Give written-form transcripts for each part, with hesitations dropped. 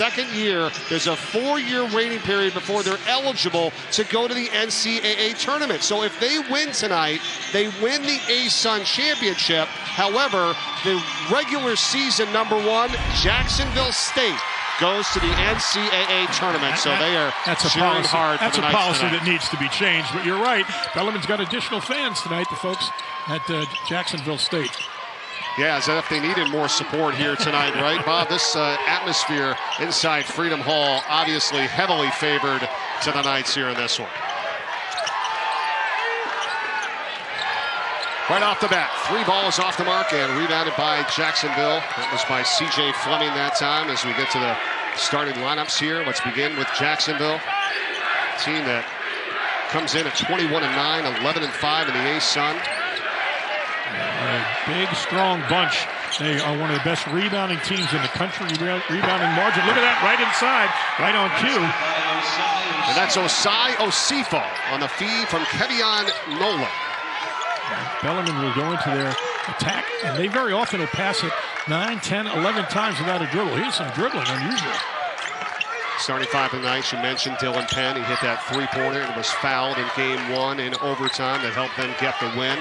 second year. There's a 4-year waiting period before they're eligible to go to the NCAA tournament. So if they win tonight, they win the ASUN championship. However, the regular season #1, Jacksonville State, goes to the NCAA tournament. So they are cheering hard for the Knights tonight. That's a policy that needs to be changed. But you're right. Bellarmine's got additional fans tonight, the folks at Jacksonville State. Yeah, as if they needed more support here tonight, right, Bob? This atmosphere inside Freedom Hall obviously heavily favored to the Knights here in this one. Right off the bat, 3 balls off the mark and rebounded by Jacksonville. That was by C.J. Fleming that time. As we get to the starting lineups here, let's begin with Jacksonville. Team that comes in at 21-9, 11-5 in the ASUN. A big, strong bunch. They are one of the best rebounding teams in the country. Rebounding margin. Look at that, right inside, right on cue. And that's Osai Osifo on the feed from Kevion Nolan. Bellarmine will go into their attack, and they very often will pass it 9, 10, 11 times without a dribble. Here's some dribbling, unusual. Starting 5 for the Knights, you mentioned Dylan Penn. He hit that 3-pointer and was fouled in game 1 in overtime that helped them get the win.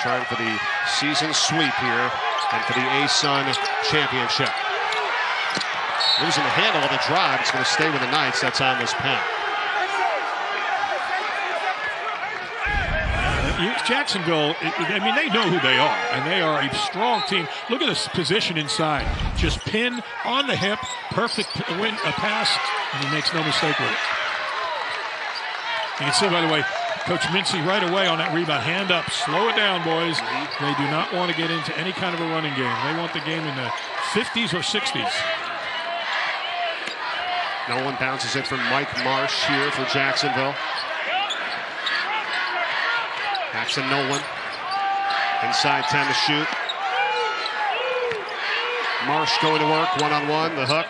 Trying for the season sweep here and for the ASUN championship. Losing the handle of the drive. It's going to stay with the Knights. That time was Penn. Jacksonville, I mean, they know who they are, and they are a strong team. Look at this position inside. Just pin on the hip, perfect pass, and he makes no mistake with it. You can see, by the way, Coach Mincy right away on that rebound. Hand up, slow it down, boys. They do not want to get into any kind of a running game. They want the game in the 50s or 60s. Nolan bounces it from Mike Marsh here for Jacksonville. Jackson Nolan, inside 10 to shoot. Marsh going to work, one-on-one, the hook.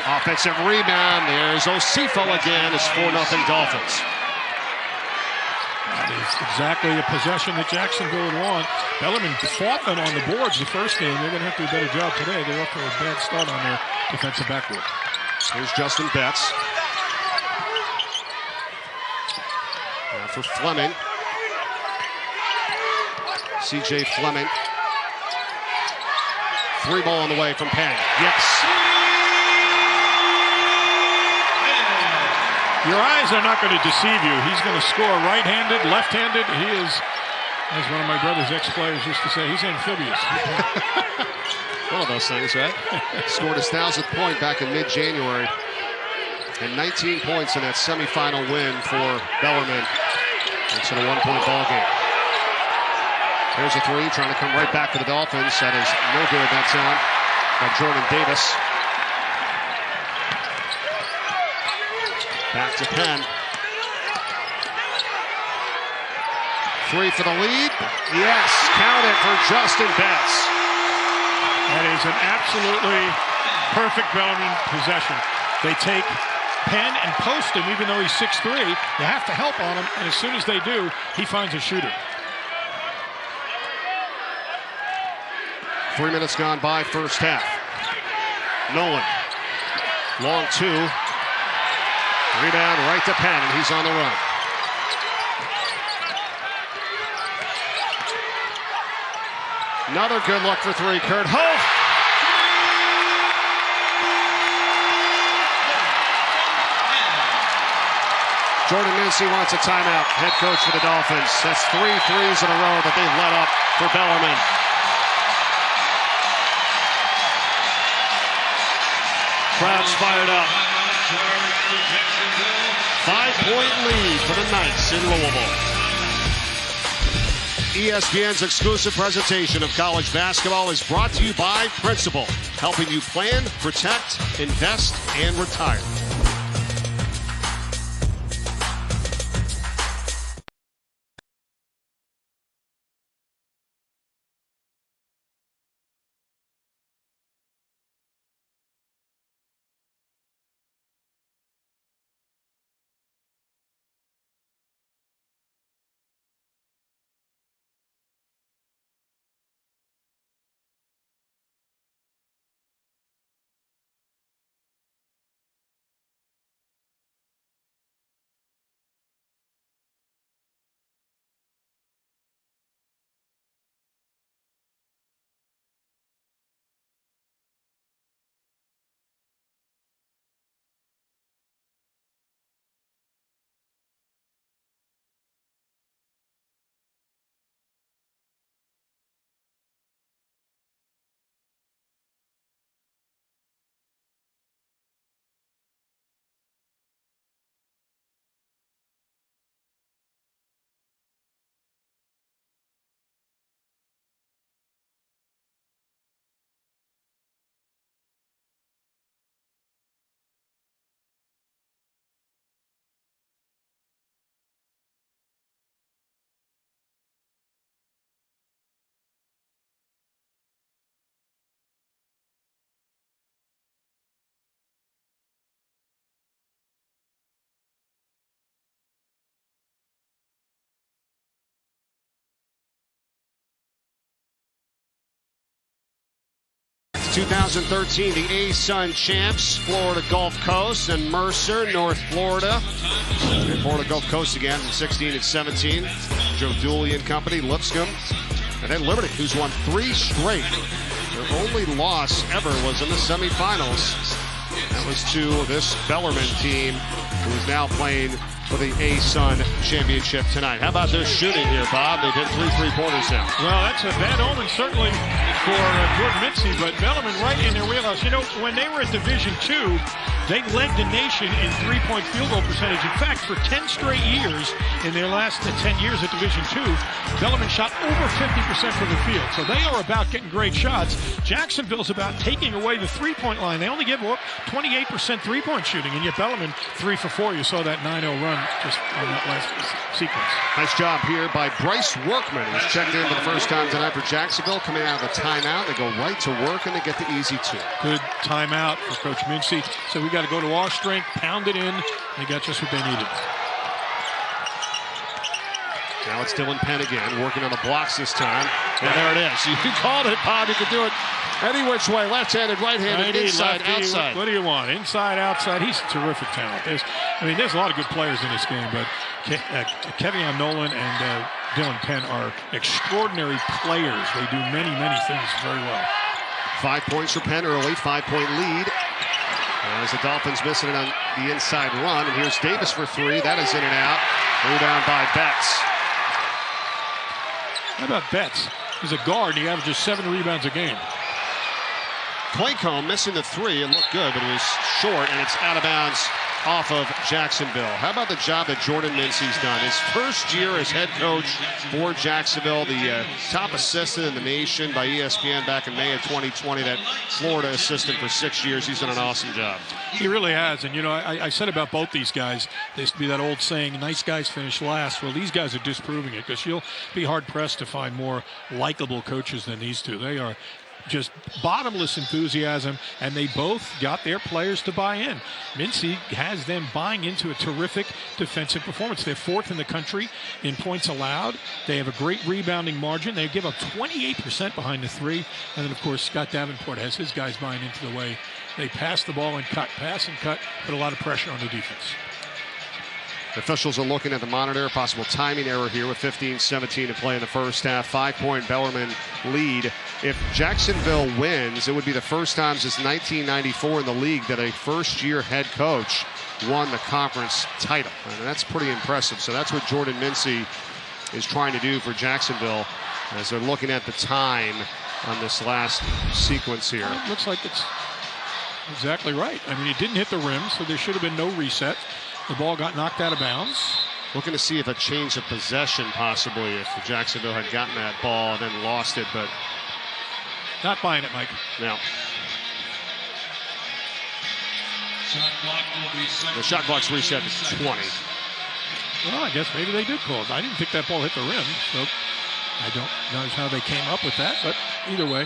Offensive rebound, there's Osifo again, it's 4-0 Dolphins. That is exactly a possession that Jacksonville would want. Bellarmine fought them on the boards the first game. They're going to have to do a better job today. They're off to a bad start on their defensive backboard. Here's Justin Betts. Now for Fleming. C.J. Fleming. 3 ball on the way from Penn. Yes. Your eyes are not going to deceive you. He's going to score right-handed, left-handed. He is, as one of my brother's ex-players used to say, he's amphibious. One of those things, right? Scored his 1,000th point back in mid-January. And 19 points in that semifinal win for Bellarmine. It's in a 1-point ball game. There's a 3, trying to come right back for the Dolphins. That is no good that time by Jordan Davis. Back to Penn. 3 for the lead. Yes, count it for Justin Betts. That is an absolutely perfect Bellarmine possession. They take Penn and post him, even though he's 6'3". You have to help on him, and as soon as they do, he finds a shooter. 3 minutes gone by, first half. Nolan, long 2. Rebound right to Penn, and he's on the run. Another good look for 3, Kurt Holt. Jordan Mincy wants a timeout, head coach for the Dolphins. That's 3 threes in a row that they've let up for Bellarmine. Crowd's fired up. 5-point lead for the Knights in Louisville. ESPN's exclusive presentation of college basketball is brought to you by Principal, helping you plan, protect, invest, and retire. 2013, the A-Sun champs, Florida Gulf Coast, and Mercer, North Florida. And Florida Gulf Coast again from 16 and 17. Joe Dooley and company, Lipscomb. And then Liberty, who's won 3 straight. Their only loss ever was in the semifinals. That was to this Bellarmine team, who is now playing for the A-Sun championship tonight. How about their shooting here, Bob? They've hit 3 3-pointers now. Well, that's a bad omen, certainly, for Jordan Mincy, but Bellarmine right in their wheelhouse. You know, when they were at Division II, they led the nation in three-point field goal percentage. In fact, for 10 straight years, in their last 10 years at Division II, Bellarmine shot over 50% from the field. So they are about getting great shots. Jacksonville's about taking away the three-point line. They only give up 28% three-point shooting, and yet Bellarmine 3 for 4. You saw that 9-0 run just on that last sequence. Nice job here by Bryce Workman, who's checked in for the first time tonight for Jacksonville. Coming out of the timeout, they go right to work, and they get the easy 2. Good timeout for Coach Mincy. So we got to go to our strength, pound it in. They got just what they needed. Now it's Dylan Penn again, working on the blocks this time. And there it is. You called it, Bob. You can do it any which way, left-handed, right-handed, inside, outside. What do you want? Inside, outside. He's a terrific talent. There's a lot of good players in this game, but Kevion Nolan and Dylan Penn are extraordinary players. They do many, many things very well. 5 points for Penn early, 5-point lead. As the Dolphins missing it on the inside run. And here's Davis for 3. That is in and out. Rebound by Betts. How about Betts? He's a guard, and he averages 7 rebounds a game. Claycomb missing the 3. It looked good, but it was short, and it's out of bounds off of Jacksonville. How about the job that Jordan Mincy's done? His first year as head coach for Jacksonville, the top assistant in the nation by ESPN back in May of 2020, that Florida assistant for 6 years. He's done an awesome job. He really has. And, you know, I said about both these guys, there used to be that old saying, nice guys finish last. Well, these guys are disproving it, because you'll be hard-pressed to find more likable coaches than these two. They are just bottomless enthusiasm, and they both got their players to buy in. Mincy has them buying into a terrific defensive performance. They're 4th in the country in points allowed. They have a great rebounding margin. They give up 28% behind the 3. And then, of course, Scott Davenport has his guys buying into the way they pass the ball and cut, pass and cut, put a lot of pressure on the defense. The officials are looking at the monitor. Possible timing error here with 15-17 to play in the first half. 5-point Bellarmine lead. If Jacksonville wins, it would be the first time since 1994 in the league that a first-year head coach won the conference title. And that's pretty impressive. So that's what Jordan Mincy is trying to do for Jacksonville as they're looking at the time on this last sequence here. Well, it looks like it's exactly right. I mean, it didn't hit the rim, so there should have been no reset. The ball got knocked out of bounds. Looking to see if a change of possession possibly, if Jacksonville had gotten that ball and then lost it, but not buying it, Mike. No. The shot clock's reset to 20. Well, I guess maybe they did call it. I didn't think that ball hit the rim, so I don't know how they came up with that, but either way.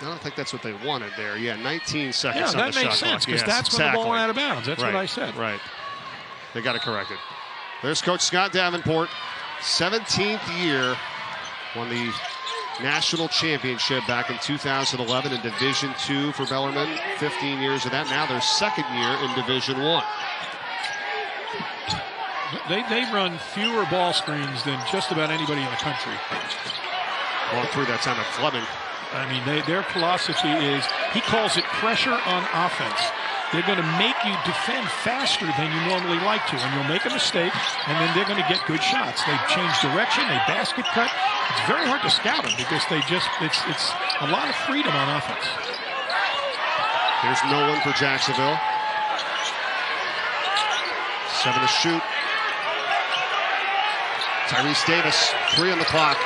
I don't think that's what they wanted there. Yeah, 19 seconds on the shot clock. Yeah, that makes sense, because that's when the ball went out of bounds. That's what I said. Right. They got it corrected. There's Coach Scott Davenport, 17th year, won the national championship back in 2011 in Division II for Bellarmine. 15 years of that. Now their second year in Division I. They run fewer ball screens than just about anybody in the country. Going through that time at Fleming. I mean, their philosophy is, he calls it pressure on offense. They're going to make you defend faster than you normally like to, and you'll make a mistake, and then they're going to get good shots. They change direction, they basket cut. It's very hard to scout them, because it's a lot of freedom on offense. Here's Nolan for Jacksonville. 7 to shoot. Tyrese Davis, 3 on the clock.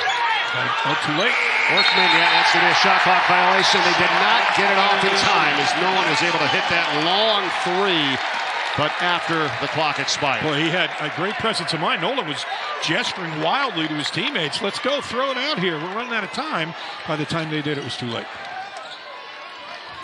Oh, too late. Workman, yeah, that's a shot clock violation. They did not get it off in time, as no one was able to hit that long 3, but after the clock expired. Boy, he had a great presence of mind. Nolan was gesturing wildly to his teammates. Let's go, throw it out here. We're running out of time. By the time they did, it was too late.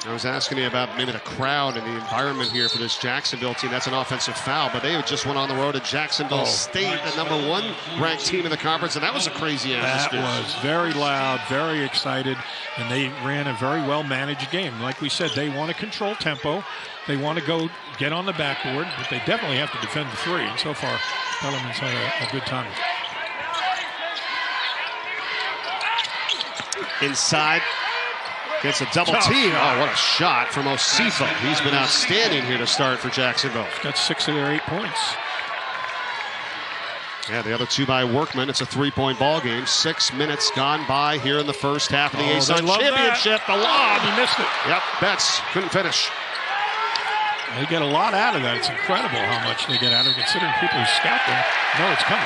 I was asking you about maybe the crowd and the environment here for this Jacksonville team. That's an offensive foul, but they just went on the road to Jacksonville State, the #1 ranked team in the conference, and that was a crazy atmosphere. That was very loud, very excited, and they ran a very well-managed game. Like we said, they want to control tempo. They want to go get on the backboard, but they definitely have to defend the three, and so far, Bellarmine's had a good time. Inside. Gets a double team. Oh, what a shot from Osifo. He's been outstanding here to start for Jacksonville. Got 6 of their 8 points. Yeah, the other 2 by Workman. It's a 3-point ball game. 6 minutes gone by here in the first half of the ASUN Championship. That. The lob. He missed it. Yep, Betts couldn't finish. They get a lot out of that. It's incredible how much they get out of it, considering people who scout them know it's coming.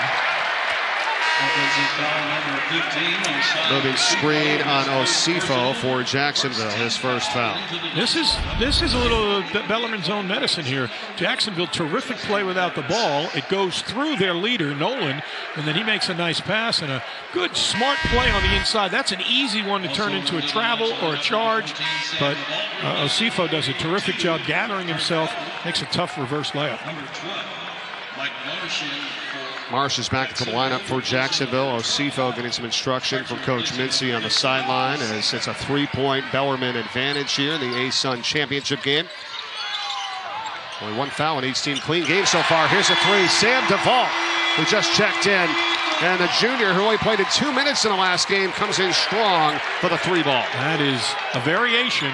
Moving screen on Osifo for Jacksonville, his first foul. This is a little Bellarmine's own medicine here. Jacksonville, terrific play without the ball. It goes through their leader, Nolan, and then he makes a nice pass and a good, smart play on the inside. That's an easy one to turn into a travel or a charge, but Osifo does a terrific job gathering himself, makes a tough reverse layup. Marsh is back into the lineup for Jacksonville. Osifo getting some instruction from Coach Mincy on the sideline as it's a 3-point Bellarmine advantage here in the ASUN Championship game. Only 1 foul in each team. Clean game so far. Here's a 3. Sam DeVault, who just checked in. And the junior, who only played in 2 minutes in the last game, comes in strong for the 3 ball. That is a variation.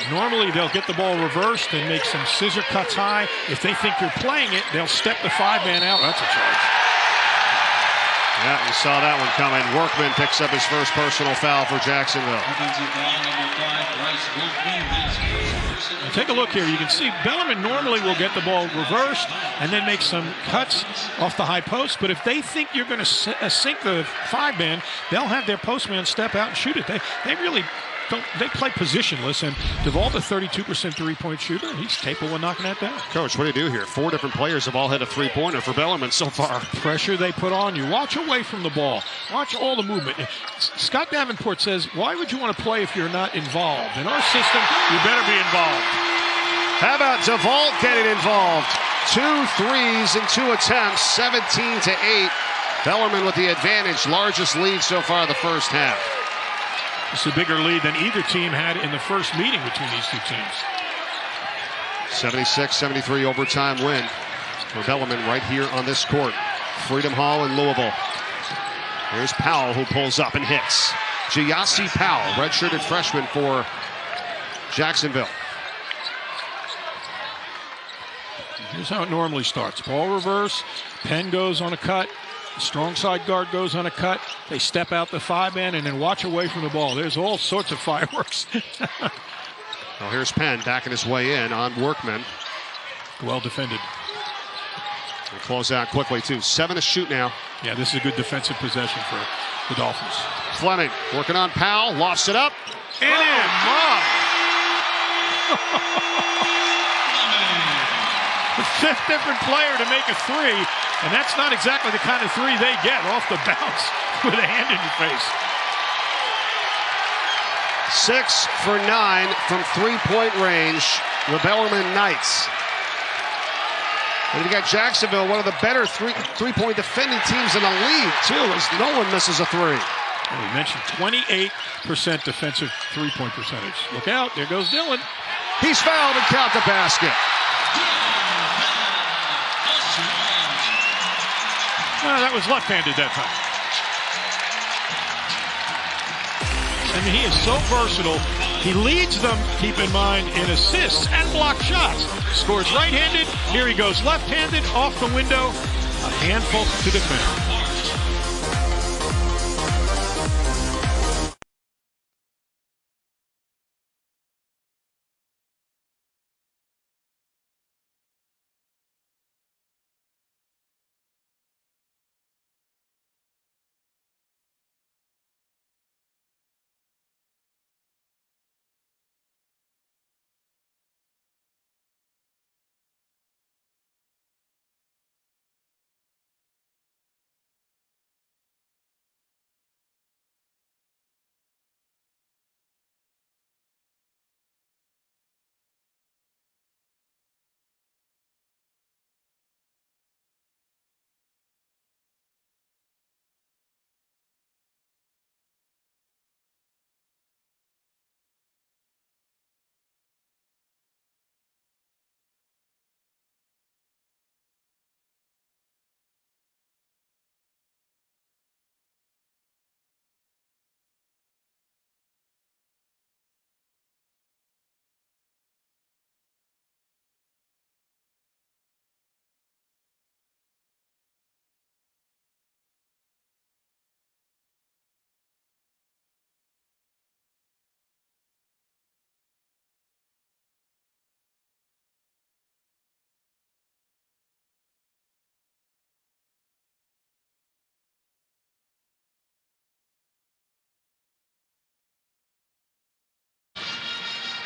Normally, they'll get the ball reversed and make some scissor cuts high. If they think you're playing it, they'll step the 5-man out. That's a charge. Yeah, you saw that one coming. Workman picks up his first personal foul for Jacksonville. Now take a look here. You can see Bellarmine normally will get the ball reversed and then make some cuts off the high post. But if they think you're going to sink the 5-man, they'll have their postman step out and shoot it. They really don't. They play positionless, and DeVault, a 32% three-point shooter, he's capable of knocking that down. Coach, what do you do here? 4 different players have all hit a three-pointer for Bellarmine so far. Pressure they put on you. Watch away from the ball. Watch all the movement. Scott Davenport says, why would you want to play if you're not involved? In our system, you better be involved. How about DeVault getting involved? 2 threes in 2 attempts, 17-8. Bellarmine with the advantage, largest lead so far in the first half. It's a bigger lead than either team had in the first meeting between these 2 teams. 76-73 overtime win for Bellarmine right here on this court. Freedom Hall in Louisville. Here's Powell, who pulls up and hits. Giassi Powell, redshirted freshman for Jacksonville. Here's how it normally starts. Ball reverse, Penn goes on a cut, strong side guard goes on a cut, they step out the 5-man and then watch away from the ball. There's all sorts of fireworks. Well, here's Penn backing his way in on Workman. Well defended. They close out quickly, too. 7 to shoot now. Yeah, this is a good defensive possession for the Dolphins. Fleming working on Powell, lofts it up. And in, Mom! The 5th different player to make a 3, and that's not exactly the kind of 3 they get off the bounce with a hand in your face. 6 for 9 from 3-point range, the Bellarmine Knights. And you got Jacksonville, one of the better three-point defending teams in the league, too, as no one misses a 3. Well, we mentioned 28% defensive three-point percentage. Look out, there goes Dylan. He's fouled and count the basket. That was left-handed that time. I mean, he is so versatile. He leads them, keep in mind, in assists and block shots. Scores right-handed. Here he goes left-handed, off the window. A handful to defend.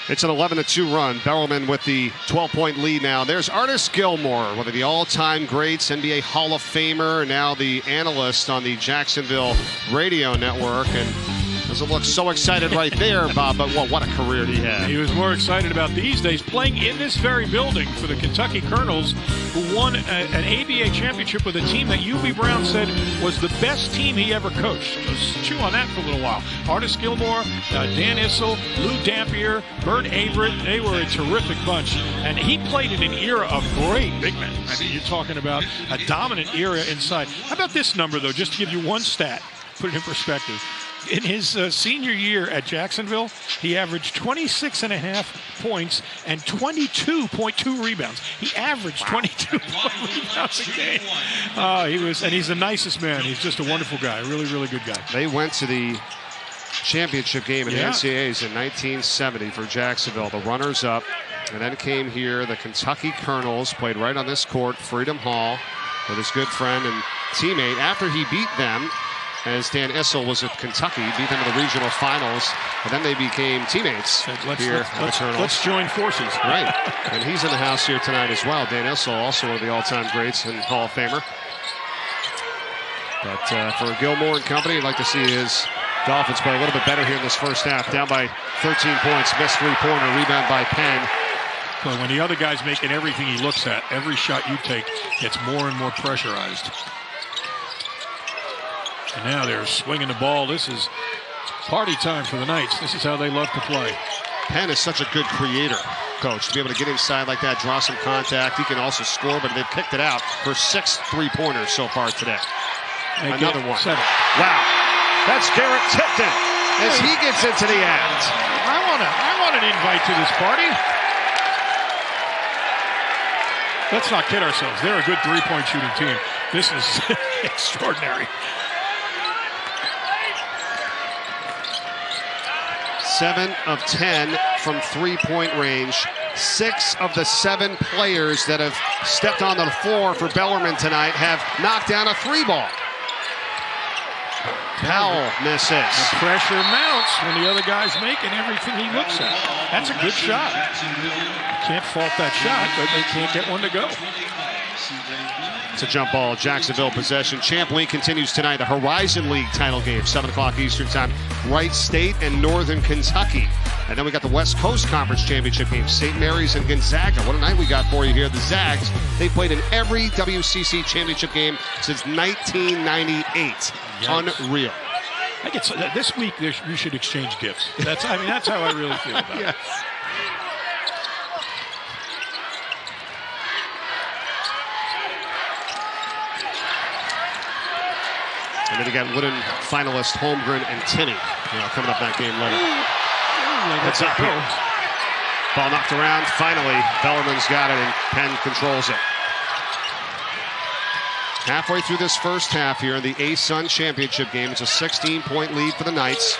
It's an 11-2 run. Bellarmine with the 12-point lead now. There's Artis Gilmore, one of the all-time greats, NBA Hall of Famer, now the analyst on the Jacksonville radio network. And doesn't look so excited right there, Bob, but what a career he had. He was more excited about these days playing in this very building for the Kentucky Colonels, who won an ABA championship with a team that UB Brown said was the best team he ever coached. Let's chew on that for a little while. Artis Gilmore, Dan Issel, Lou Dampier, Bert Averett, they were a terrific bunch. And he played in an era of great big men. I mean, you're talking about a dominant era inside. How about this number, though, just to give you one stat, put it in perspective. In his senior year at Jacksonville, he averaged 26.5 points and 22.2 rebounds. He averaged 22 rebounds a game. He's the nicest man. He's just a wonderful guy, really, really good guy. They went to the championship game in the NCAAs in 1970 for Jacksonville, the runners-up. And then came here, the Kentucky Colonels, played right on this court, Freedom Hall, with his good friend and teammate. After he beat them, as Dan Issel was at Kentucky, beat them in the regional finals, and then they became teammates here at the Colonels. Let's join forces. Right, and he's in the house here tonight as well. Dan Issel, also one of the all-time greats and Hall of Famer. But for Gilmore and company, I'd like to see his Dolphins play a little bit better here in this first half. Down by 13 points, missed three-pointer, rebound by Penn. But when the other guy's making everything he looks at, every shot you take gets more and more pressurized. And now they're swinging the ball. This is party time for the Knights. This is how they love to play. Penn is such a good creator, coach, to be able to get inside like that, draw some contact. He can also score, but they've kicked it out for 6 3-pointers so far today. Another one. 7. Wow. That's Garrett Tipton as he gets into the act. I want an invite to this party. Let's not kid ourselves. They're a good three-point shooting team. This is extraordinary. 7 of 10 from three-point range. 6 of the 7 players that have stepped on the floor for Bellarmine tonight have knocked down a 3-ball. Powell misses. The pressure mounts when the other guy's making everything he looks at. That's a good shot. Can't fault that shot, but they can't get one to go. It's a jump ball, Jacksonville possession. Champ League continues tonight. The Horizon League title game, 7 o'clock Eastern time. Wright State and Northern Kentucky. And then we got the West Coast Conference Championship game, St. Mary's and Gonzaga. What a night we got for you here. The Zags, they played in every WCC championship game since 1998. Yikes. Unreal. I guess this week we should exchange gifts. That's how I really feel about it. And then you got Wooden finalist Holmgren and Tinney, coming up that game later. That's up here. Ball knocked around. Finally, Bellarmine's got it, and Penn controls it. Halfway through this first half here in the A-Sun Championship game, it's a 16-point lead for the Knights.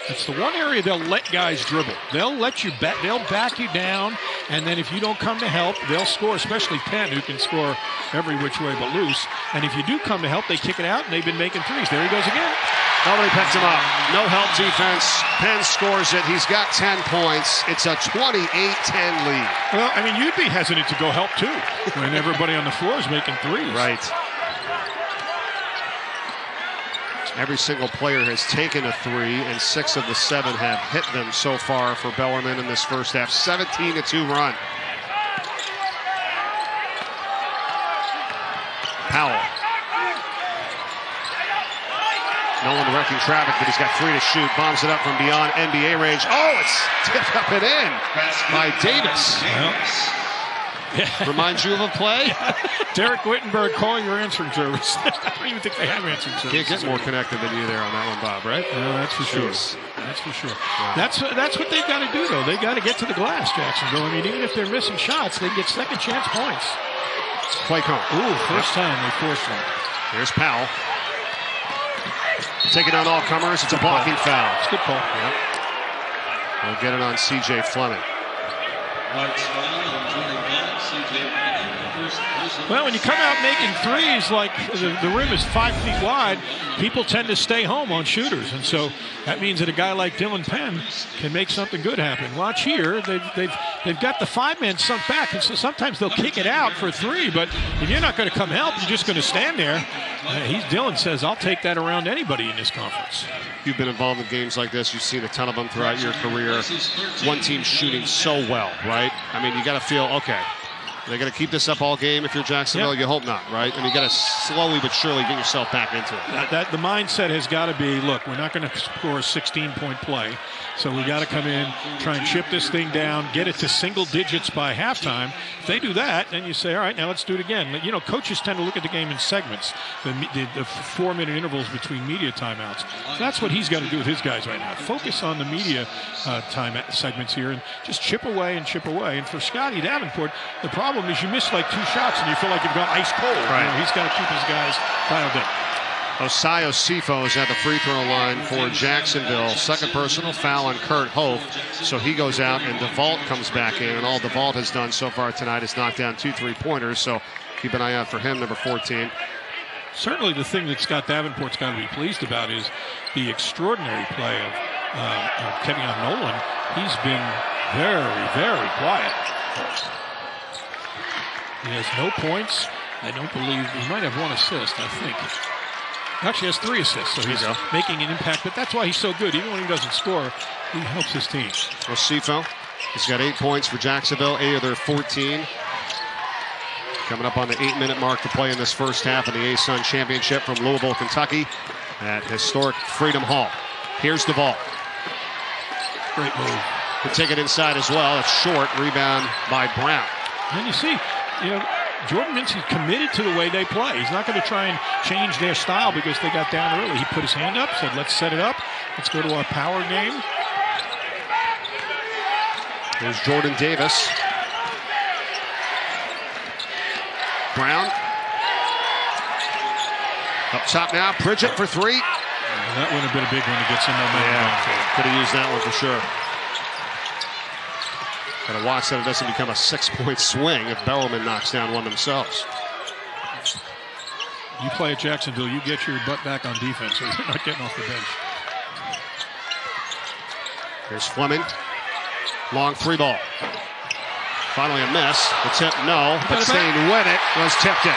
It's the one area they'll let guys dribble. They'll let you they'll back you down, and then if you don't come to help, they'll score, especially Penn, who can score every which way but loose. And if you do come to help, they kick it out, and they've been making threes. There he goes again. Nobody picked him up. No help defense. Penn scores it. He's got 10 points. It's a 28-10 lead. Well, I mean, you'd be hesitant to go help, too, when everybody on the floor is making threes. Right. Every single player has taken a 3, and 6 of the 7 have hit them so far for Bellarmine in this first half. 17-2 run. Powell. Nolan directing traffic, but he's got 3 to shoot. Bombs it up from beyond NBA range. Oh, it's tipped up and in by Davis. Well, reminds you of a play? Derek Wittenberg, call your answering service. I don't even think they have answering service. Can't get more connected than you there on that one, Bob, right? No, that's for sure. That's for sure. Wow. That's what they've got to do, though. They got to get to the glass, Jacksonville. I mean, even if they're missing shots, they get second chance points. Play call. Ooh, first time they forced one. Here's Powell. Taking on all comers. It's a blocking foul. It's a good call. Yep. We'll get it on C.J. Fleming. Well, when you come out making threes, like the rim is 5 feet wide, people tend to stay home on shooters. And so that means that a guy like Dylan Penn can make something good happen. Watch here. They've got the 5-man sunk back, and so sometimes they'll kick it out for 3, but if you're not going to come help, you're just going to stand there. Dylan says, I'll take that around anybody in this conference. You've been involved in games like this. You've seen a ton of them throughout your career. One team shooting so well, right? I mean, you got to feel, okay, they're going to keep this up all game if you're Jacksonville? Yep. You hope not, right? I mean, you got to slowly but surely get yourself back into it. The mindset has got to be, look, we're not going to score a 16-point play, so we got to come in, try and chip this thing down, get it to single digits by halftime. If they do that, then you say, all right, now let's do it again. You know, coaches tend to look at the game in segments, the 4-minute intervals between media timeouts. So that's what he's got to do with his guys right now. Focus on the media time segments here and just chip away and chip away. And for Scotty Davenport, the problem is you miss like 2 shots and you feel like you've gone ice cold. Right. You know, he's got to keep his guys dialed in. Osai Osifo is at the free throw line for Jacksonville. Second personal foul on Kurt Hope. So he goes out and DeVault comes back in. And all DeVault has done so far tonight is knock down 2 3-pointers. So keep an eye out for him, number 14. Certainly the thing that Scott Davenport's got to be pleased about is the extraordinary play of Kevion Nolan. He's been very, very quiet. He has no points. I don't believe he might have 1 assist, I think. Actually has 3 assists, so he's making an impact. But that's why he's so good. Even when he doesn't score, he helps his team. Osifo, he's got 8 points for Jacksonville, 8 of their 14. Coming up on the 8-minute mark to play in this first half of the A-Sun Championship from Louisville, Kentucky at historic Freedom Hall. Here's DeVault. Great move. Could take it inside as well. It's short. Rebound by Brown. And you see, Jordan Mincy's committed to the way they play. He's not going to try and change their style because they got down early. He put his hand up, said, let's set it up. Let's go to our power game. There's Jordan Davis. Brown. Up top now, Pridgett for 3. That would have been a big one to get some momentum. Could have used that one for sure. Got to watch that it doesn't become a 6-point swing if Bellarmine knocks down one themselves. You play at Jacksonville, you get your butt back on defense, so you're not getting off the bench. Here's Fleming. Long 3 ball. Finally a miss. The tip, no, but staying with it was tipped in.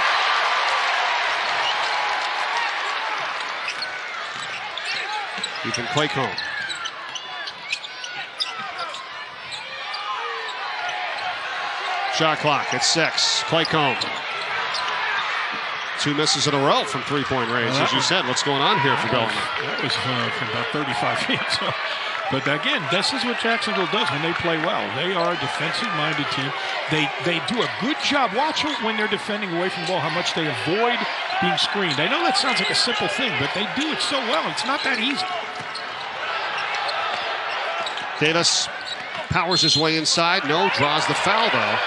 Ethan Claycomb. Shot clock at 6. Claycomb. 2 misses in a row from 3-point range. As you said, what's going on here for Bellarmine? That was from about 35 feet. So. But again, this is what Jacksonville does when they play well. They are a defensive-minded team. They do a good job. Watch when they're defending away from the ball, how much they avoid being screened. I know that sounds like a simple thing, but they do it so well. It's not that easy. Davis powers his way inside. No, draws the foul, though.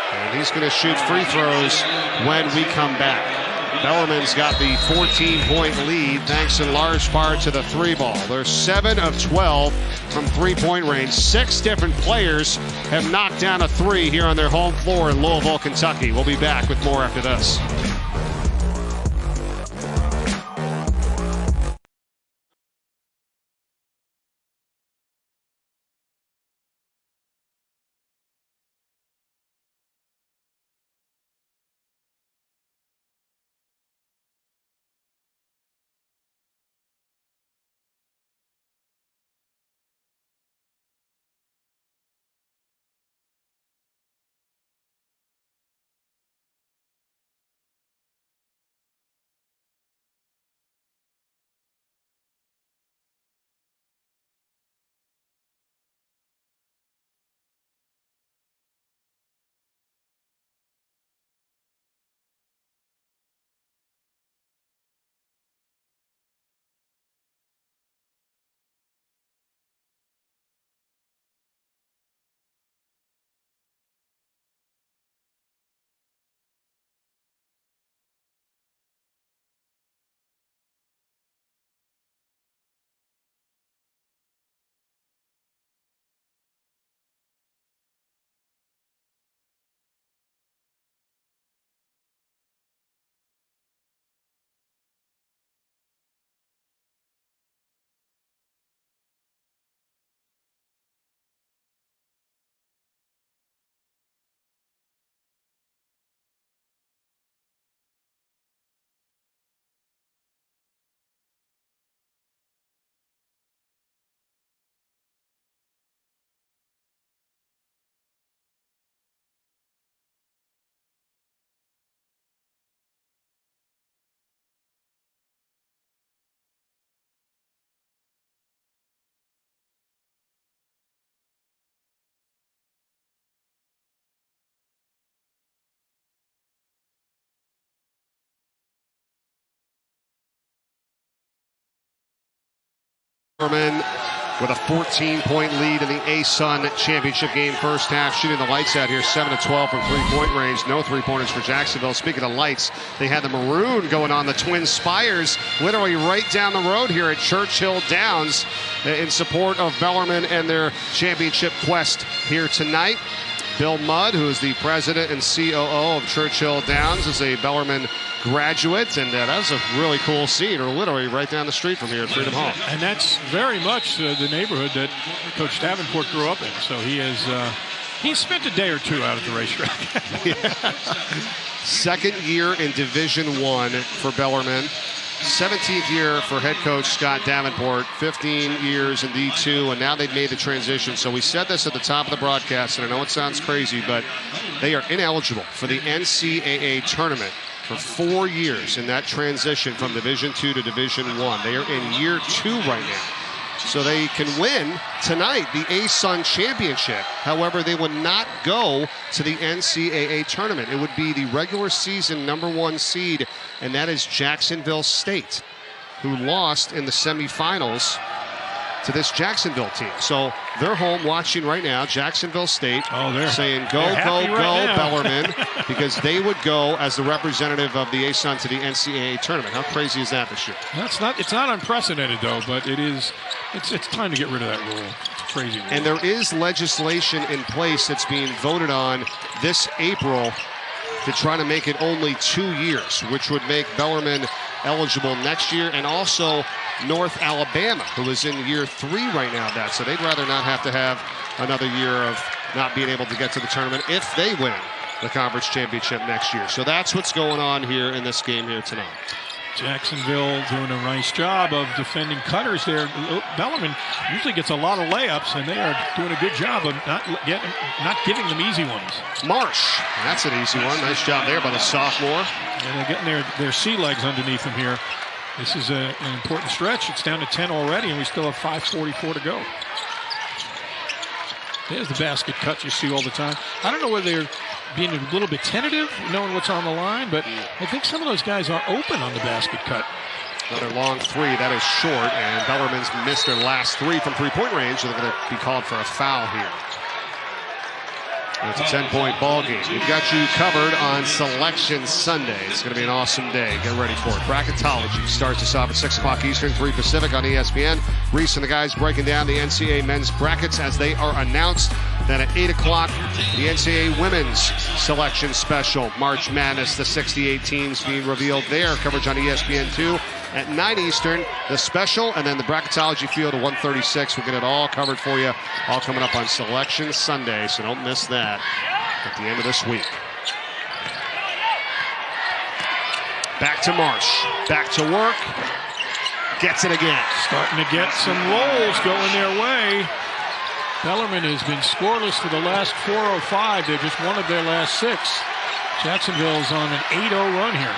And he's going to shoot free throws when we come back. Bellarmine's got the 14-point lead thanks in large part to the 3-ball. They're 7 of 12 from 3-point range. 6 different players have knocked down a 3 here on their home floor in Louisville, Kentucky. We'll be back with more after this. Bellarmine with a 14-point lead in the ASUN championship game first half, shooting the lights out here, 7 of 12 from three-point range. No three-pointers for Jacksonville. Speaking of lights, they had the maroon going on the Twin Spires, literally right down the road here at Churchill Downs in support of Bellarmine and their championship quest here tonight. Bill Mudd, who is the president and COO of Churchill Downs, is a Bellarmine graduate, and that was a really cool scene. Or literally right down the street from here at Freedom Hall. And that's very much the neighborhood that Coach Davenport grew up in. So he's spent a day or two out at the racetrack. Second year in Division I for Bellarmine. 17th year for head coach Scott Davenport, 15 years in D2, and now they've made the transition. So we said this at the top of the broadcast, and I know it sounds crazy, but they are ineligible for the NCAA tournament for 4 years in that transition from Division II to Division I. They are in year 2 right now. So they can win tonight the ASUN championship. However, they would not go to the NCAA tournament. It would be the regular season #1 seed, and that is Jacksonville State, who lost in the semifinals to this Jacksonville team. So they're home watching right now, Jacksonville State, saying go, go, go, Bellarmine, because they would go as the representative of the ASUN to the NCAA tournament. How crazy is that this year? It's not unprecedented, though, but it's time to get rid of that rule. It's a crazy rule. And there is legislation in place that's being voted on this April to try to make it only 2 years, which would make Bellarmine eligible next year, and also North Alabama, who is in year 3 right now. So they'd rather not have to have another year of not being able to get to the tournament if they win the conference championship next year. So that's what's going on here in this game here tonight. Jacksonville doing a nice job of defending cutters there. Bellarmine usually gets a lot of layups, and they are doing a good job of not giving them easy ones. Marsh, that's an easy one. Nice job there by the sophomore. And they're getting their sea legs underneath them here. This is an important stretch. It's down to 10 already, and we still have 5:44 to go. There's the basket cut you see all the time. I don't know whether they're being a little bit tentative, knowing what's on the line, but I think some of those guys are open on the basket cut. Another long three, that is short, and Bellarmine's missed their last 3 from three-point range, so they're going to be called for a foul here. And it's a 10-point ball game. We've got you covered on Selection Sunday. It's going to be an awesome day. Get ready for it. Bracketology starts us off at 6 o'clock Eastern, 3 Pacific on ESPN. Reese and the guys breaking down the NCAA men's brackets as they are announced. Then at 8 o'clock, the NCAA women's selection special. March Madness, the 68 teams being revealed there. Coverage on ESPN2. At 9 Eastern, the special, and then the bracketology field at 1:36. We'll get it all covered for you, all coming up on Selection Sunday, so don't miss that at the end of this week. Back to Marsh, back to work, gets it again. Starting to get some rolls going their way. Bellarmine has been scoreless for the last 4:05. They're just one of their last 6. Jacksonville's on an 8-0 run here.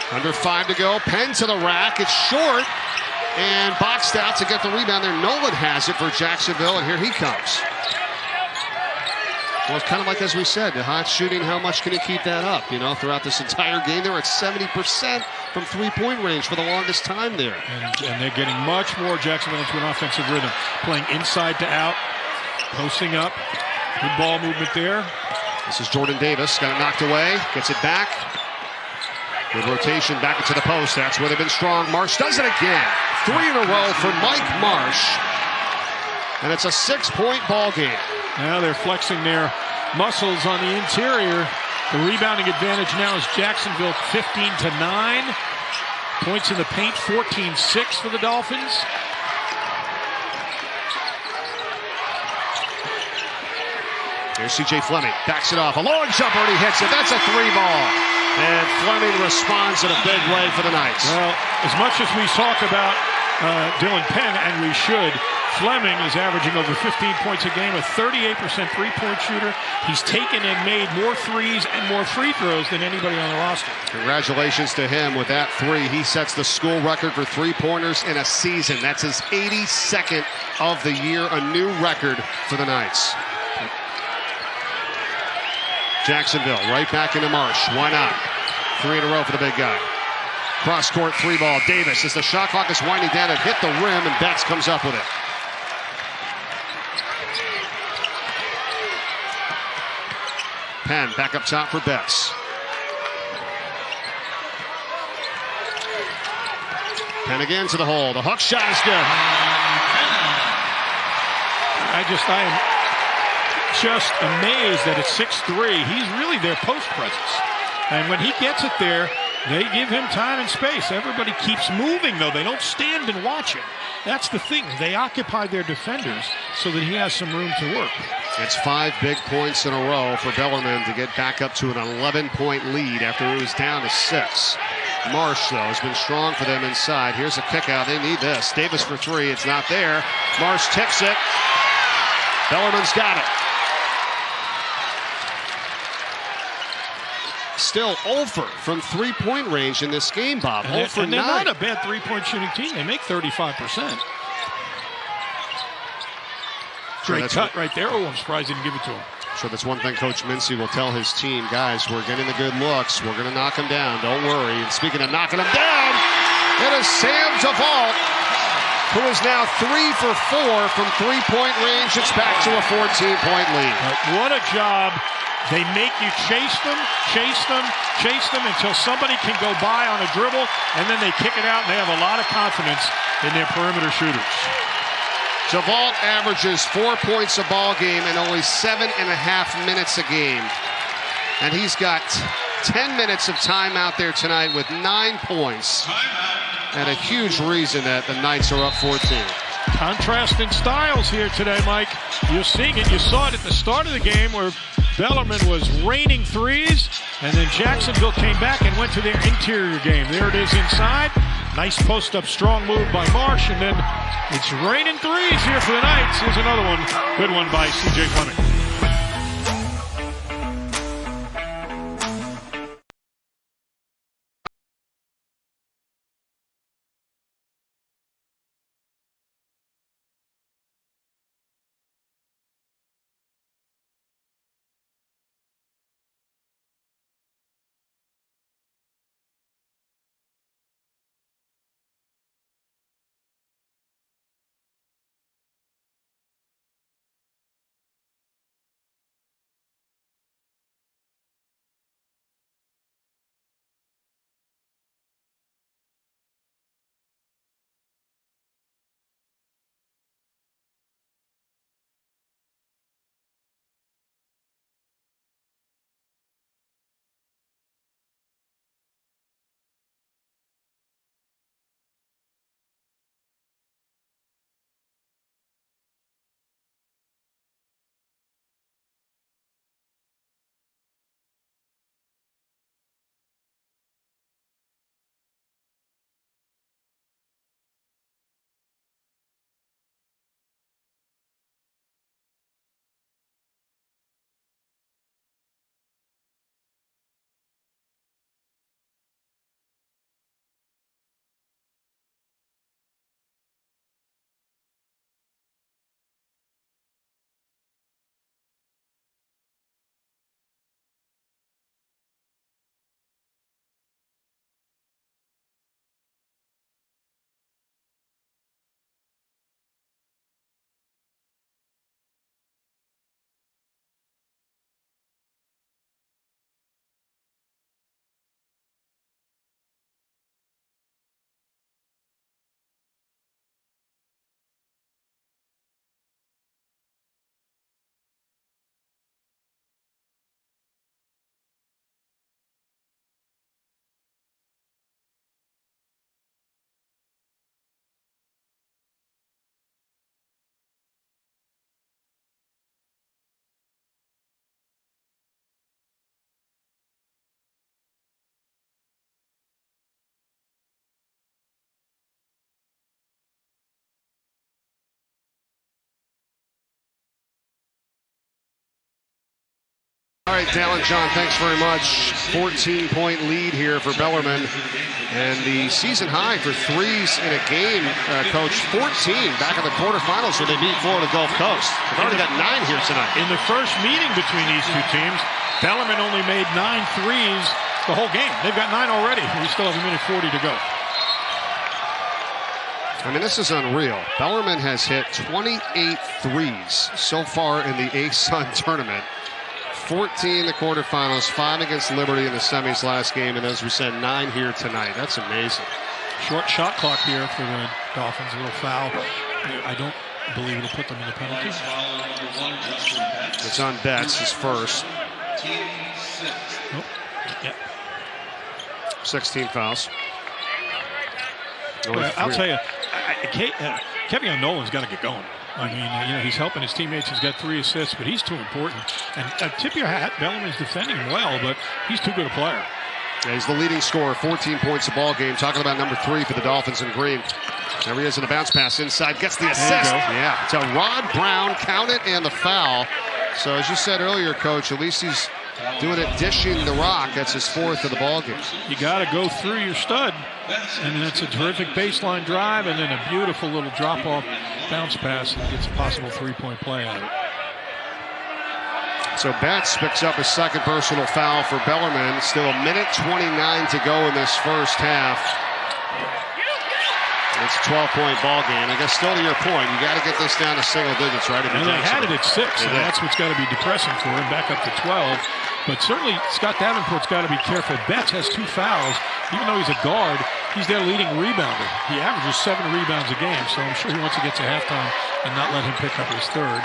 Under 5 to go. Penn to the rack. It's short and boxed out to get the rebound there. Nolan has it for Jacksonville, and here he comes. Well, it's kind of like as we said, the hot shooting, how much can you keep that up? You know, throughout this entire game, they're at 70% from three-point range for the longest time there. And they're getting much more Jacksonville into an offensive rhythm. Playing inside to out, posting up. Good ball movement there. This is Jordan Davis. Got it knocked away. Gets it back. Good rotation back into the post. That's where they've been strong. Marsh does it again. 3 in a row for Mike Marsh. And it's a 6-point ball game. Now they're flexing their muscles on the interior. The rebounding advantage now is Jacksonville 15-9. Points in the paint 14-6 for the Dolphins. Here's C.J. Fleming. Backs it off. A long jumper and he hits it. That's a 3 ball. And Fleming responds in a big way for the Knights. Well, as much as we talk about Dylan Penn, and we should, Fleming is averaging over 15 points a game, a 38% three-point shooter. He's taken and made more threes and more free throws than anybody on the roster. Congratulations to him with that 3. He sets the school record for three-pointers in a season. That's his 82nd of the year, a new record for the Knights. Jacksonville right back into Marsh. Why not? 3 in a row for the big guy. Cross-court three ball. Davis, as the shot clock is winding down, it hit the rim, and Betts comes up with it. Penn back up top for Betts. Penn again to the hole. The hook shot is good. I am just amazed that at 6'3", he's really their post presence. And when he gets it there, they give him time and space. Everybody keeps moving, though. They don't stand and watch him. That's the thing. They occupy their defenders so that he has some room to work. It's 5 big points in a row for Bellarmine to get back up to an 11-point lead after it was down to 6. Marsh, though, has been strong for them inside. Here's a kick out. They need this. Davis for 3. It's not there. Marsh tips it. Bellarmine's got it. Still 0 from three-point range in this game, Bob. 0 for 9. And they're not a bad three-point shooting team. They make 35%. Great cut right there. Oh, I'm surprised he didn't give it to him. So that's one thing Coach Mincy will tell his team. Guys, we're getting the good looks. We're going to knock them down. Don't worry. And speaking of knocking them down, it is Sam DeVault, who is now 3 for 4 from three-point range. It's back to a 14-point lead. What a job. They make you chase them until somebody can go by on a dribble, and then they kick it out, and they have a lot of confidence in their perimeter shooters. DeVault averages 4 points a ball game in only 7.5 minutes a game. And he's got 10 minutes of time out there tonight with 9 points. And a huge reason that the Knights are up 14. Contrasting styles here today, Mike. You're seeing it. You saw it at the start of the game where Bellarmine was raining threes, and then Jacksonville came back and went to their interior game. There it is inside. Nice post-up strong move by Marsh, and then it's raining threes here for the Knights. Here's another one. Good one by C.J. Fleming. All right, Dallin, John, thanks very much. 14-point lead here for Bellarmine. And the season high for threes in a game, Coach, 14 back in the quarterfinals where they beat Florida Gulf Coast. They've already got 9 here tonight. In the first meeting between these two teams, Bellarmine only made 9 threes the whole game. They've got 9 already. We still have 1:40 to go. I mean, this is unreal. Bellarmine has hit 28 threes so far in the ASUN tournament. 14 in the quarterfinals, 5 against Liberty in the semis last game, and as we said, 9 here tonight. That's amazing. Short shot clock here for the Dolphins. A little foul. I don't believe it'll put them in the penalties. It's on Betts, his first. Oh, yeah. 16 fouls. Well, I'll tell you, Kevin Nolan's got to get going. I mean, he's helping his teammates. He's got 3 assists, but he's too important. And tip your hat, Bellarmine's defending him well, but he's too good a player. Yeah, he's the leading scorer, 14 points a ball game. Talking about number 3 for the Dolphins in green. There he is in the bounce pass inside, gets the assist. Yeah, to Rod Brown, count it, and the foul. So as you said earlier, Coach, at least he's doing it, dishing the rock. That's his 4th of the ball game. You got to go through your stud, and that's a terrific baseline drive, and then a beautiful little drop-off bounce pass, and gets a possible 3-point play out of it. So Betts picks up his 2nd personal foul for Bellarmine. Still 1:29 to go in this first half. It's a 12-point ball game. I guess still to your point, you got to get this down to single digits, right? And they had it at 6, and that's what's got to be depressing for him, back up to 12. But certainly Scott Davenport's got to be careful. Betts has 2 fouls. Even though he's a guard, he's their leading rebounder. He averages 7 rebounds a game, so I'm sure he wants to get to halftime and not let him pick up his 3rd.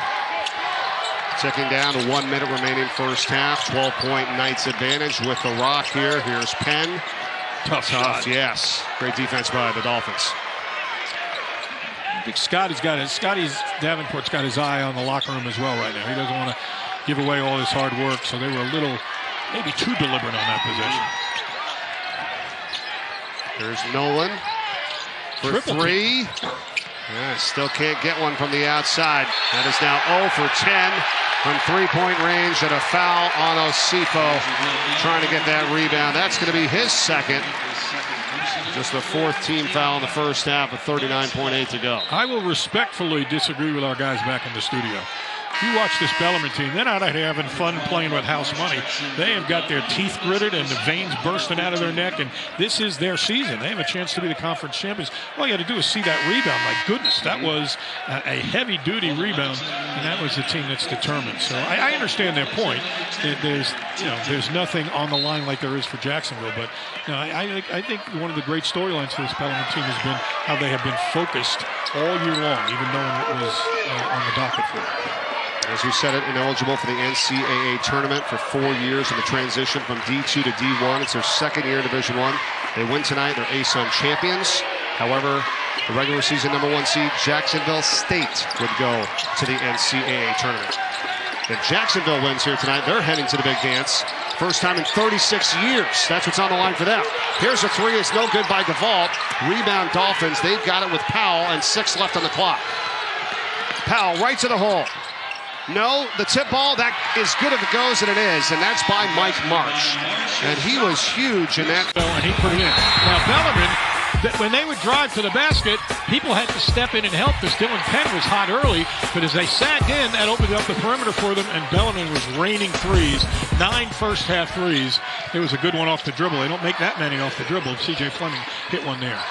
Ticking down to 1 minute remaining first half. 12-point Knights advantage with the rock here. Here's Penn. Tough shot. Yes. Great defense by the Dolphins. I think Scotty's Davenport's got his eye on the locker room as well right now. He doesn't want to give away all his hard work, so they were a little, maybe too deliberate on that possession. There's Nolan for Triple 3. Yeah, still can't get one from the outside. That is now 0 for 10 from 3-point range, and a foul on Osifo trying to get that rebound. That's going to be his 2nd. Just the 4th team foul in the first half with 39.8 to go. I will respectfully disagree with our guys back in the studio. You watch this Bellarmine team, they're not having fun playing with house money. They have got their teeth gritted and the veins bursting out of their neck, and this is their season. They have a chance to be the conference champions. All you had to do is see that rebound. My goodness, that was a heavy-duty rebound, and that was the team that's determined. So I understand their point. There's nothing on the line like there is for Jacksonville, but I think one of the great storylines for this Bellarmine team has been how they have been focused all year long, even knowing it was on the docket for them. As we said, ineligible for the NCAA tournament for 4 years in the transition from D2 to D1. It's their 2nd year in Division I. They win tonight. They're ASUN champions. However, the regular season #1 seed, Jacksonville State, would go to the NCAA tournament. If Jacksonville wins here tonight, they're heading to the big dance. First time in 36 years. That's what's on the line for them. Here's a 3. It's no good by default. Rebound Dolphins. They've got it with Powell and 6 left on the clock. Powell right to the hole. No, the tip ball, that is good if it goes, and it is, and that's by Mike Marsh. And he was huge in that. And he put it in. Now, Bellarmine, when they would drive to the basket, people had to step in and help because Dylan Penn was hot early, but as they sagged in, that opened up the perimeter for them, and Bellarmine was raining threes, 9 first-half threes. It was a good one off the dribble. They don't make that many off the dribble. C.J. Fleming hit one there.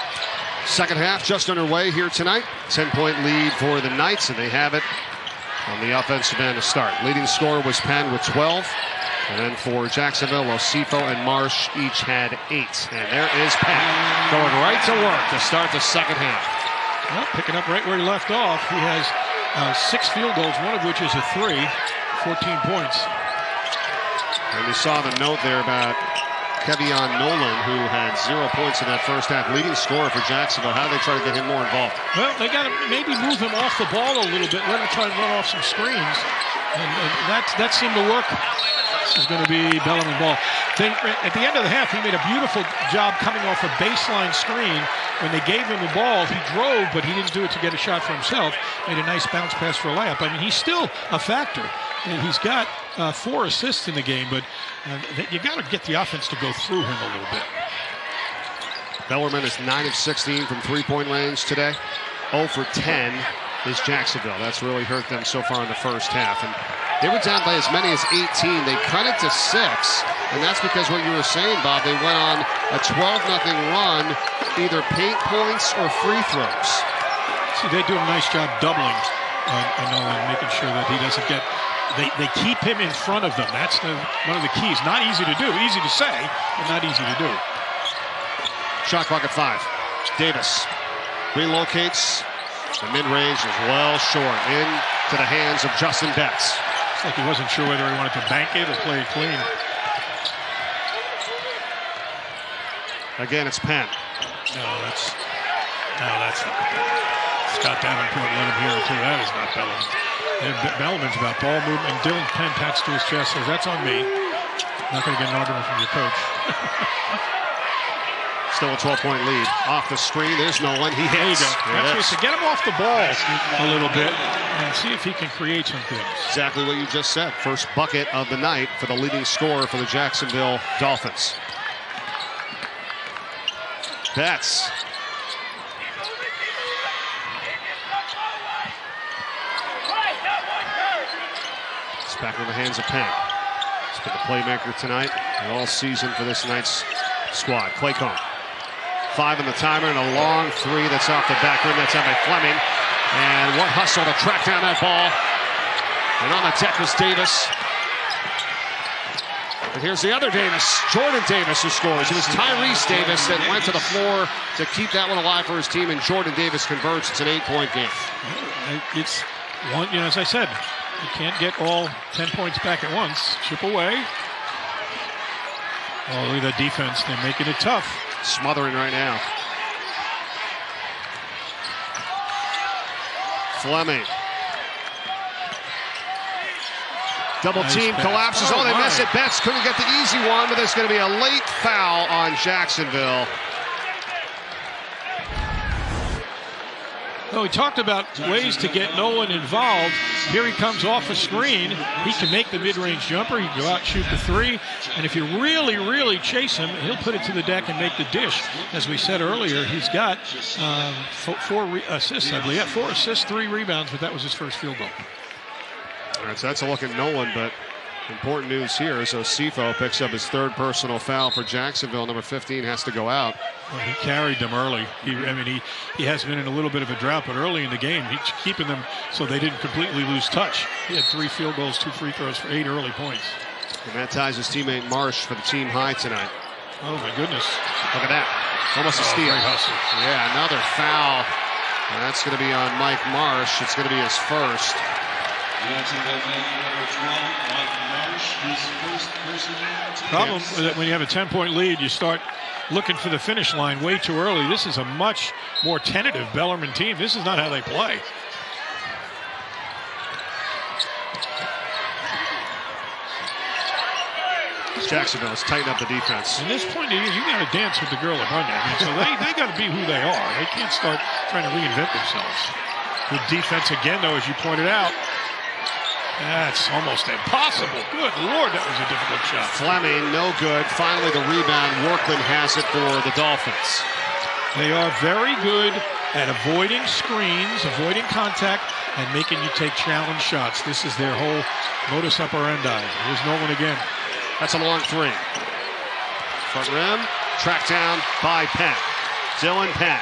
Second half just underway here tonight. 10-point lead for the Knights, and they have it on the offensive end to start. Leading scorer was Penn with 12. And then for Jacksonville, Osifo and Marsh each had 8. And there is Penn going right to work to start the second half. Well, picking up right where he left off. He has 6 field goals, one of which is a 3, 14 points. And we saw the note there about Kevion Nolan, who had 0 points in that first half. Leading scorer for Jacksonville. How do they try to get him more involved? Well, they got to maybe move him off the ball a little bit, let him try and run off some screens. And that seemed to work. This is going to be Bellarmine ball. At the end of the half, he made a beautiful job coming off a baseline screen. When they gave him the ball, he drove, but he didn't do it to get a shot for himself. Made a nice bounce pass for a layup. I mean, he's still a factor. He's got 4 assists in the game, but you got to get the offense to go through him a little bit. Bellarmine is 9 of 16 from 3-point range today. 0 for 10 is Jacksonville. That's really hurt them so far in the first half. And They were down by as many as 18. They cut it to 6, and that's because what you were saying, Bob, they went on a 12-0 run, either paint points or free throws. See, they do a nice job doubling on Nolan, making sure that he doesn't get. They keep him in front of them. That's one of the keys. Not easy to do. Easy to say, but not easy to do. Shot clock at 5. Davis relocates. The mid-range is well short. Into the hands of Justin Betts. It's like he wasn't sure whether he wanted to bank it or play it clean. Again, it's Penn. No, that's not. Scott Davenport let him hear it too. That is not Bellarmine. Bellarmine's about ball movement, and Dylan Penn pats to his chest, says, "That's on me." Not going to get an argument from your coach. Still a 12-point lead. Off the screen, there's Nolan. He hits. There you go. To get him off the ball a little bit and see if he can create some things. Exactly what you just said. First bucket of the night for the leading scorer for the Jacksonville Dolphins. Betts. It's back in the hands of Penn. He's been the playmaker tonight and all season for this night's squad. Claycomb. 5 in the timer and a long 3 that's off the back rim. That's out by Fleming. And what hustle to track down that ball. And on the deck was Davis. And here's the other Davis, Jordan Davis, who scores. It was Tyrese Davis that went to the floor to keep that one alive for his team, and Jordan Davis converts. It's an 8-point game. It's one, as I said, you can't get all 10 points back at once. Chip away. Oh, look at that defense. They're making it tough. Smothering right now. Fleming. Double team collapses. Oh, they miss it. Betts couldn't get the easy one, but there's going to be a late foul on Jacksonville. Well, we talked about ways to get Nolan involved. Here he comes off a screen. He can make the mid-range jumper. He can go out and shoot the 3. And if you really, really chase him, he'll put it to the deck and make the dish. As we said earlier, he's got 4 assists, I believe. Yeah, 4 assists, 3 rebounds, but that was his first field goal. All right, so that's a look at Nolan, but important news here is Osifo picks up his 3rd personal foul for Jacksonville. Number 15 has to go out. Well, he carried them early. He has been in a little bit of a drought, but early in the game, he's keeping them so they didn't completely lose touch. He had 3 field goals, 2 free throws for 8 early points. And that ties his teammate Marsh for the team high tonight. Oh, my goodness. Look at that. Almost a steal. Great hustle. Yeah, another foul. And that's going to be on Mike Marsh. It's going to be his first. Problem is that when you have a 10-point lead, you start looking for the finish line way too early. This is a much more tentative Bellarmine team. This is not how they play. Jacksonville has tightened up the defense. At this point, you got to dance with the girl above you. So they got to be who they are. They can't start trying to reinvent themselves. Good defense again, though, as you pointed out. That's almost impossible. Good Lord, that was a difficult shot. Fleming, no good. Finally, the rebound. Workman has it for the Dolphins. They are very good at avoiding screens, avoiding contact, and making you take challenge shots. This is their whole modus operandi. Here's Nolan again. That's a long 3. Front rim, tracked down by Penn. Dylan Penn.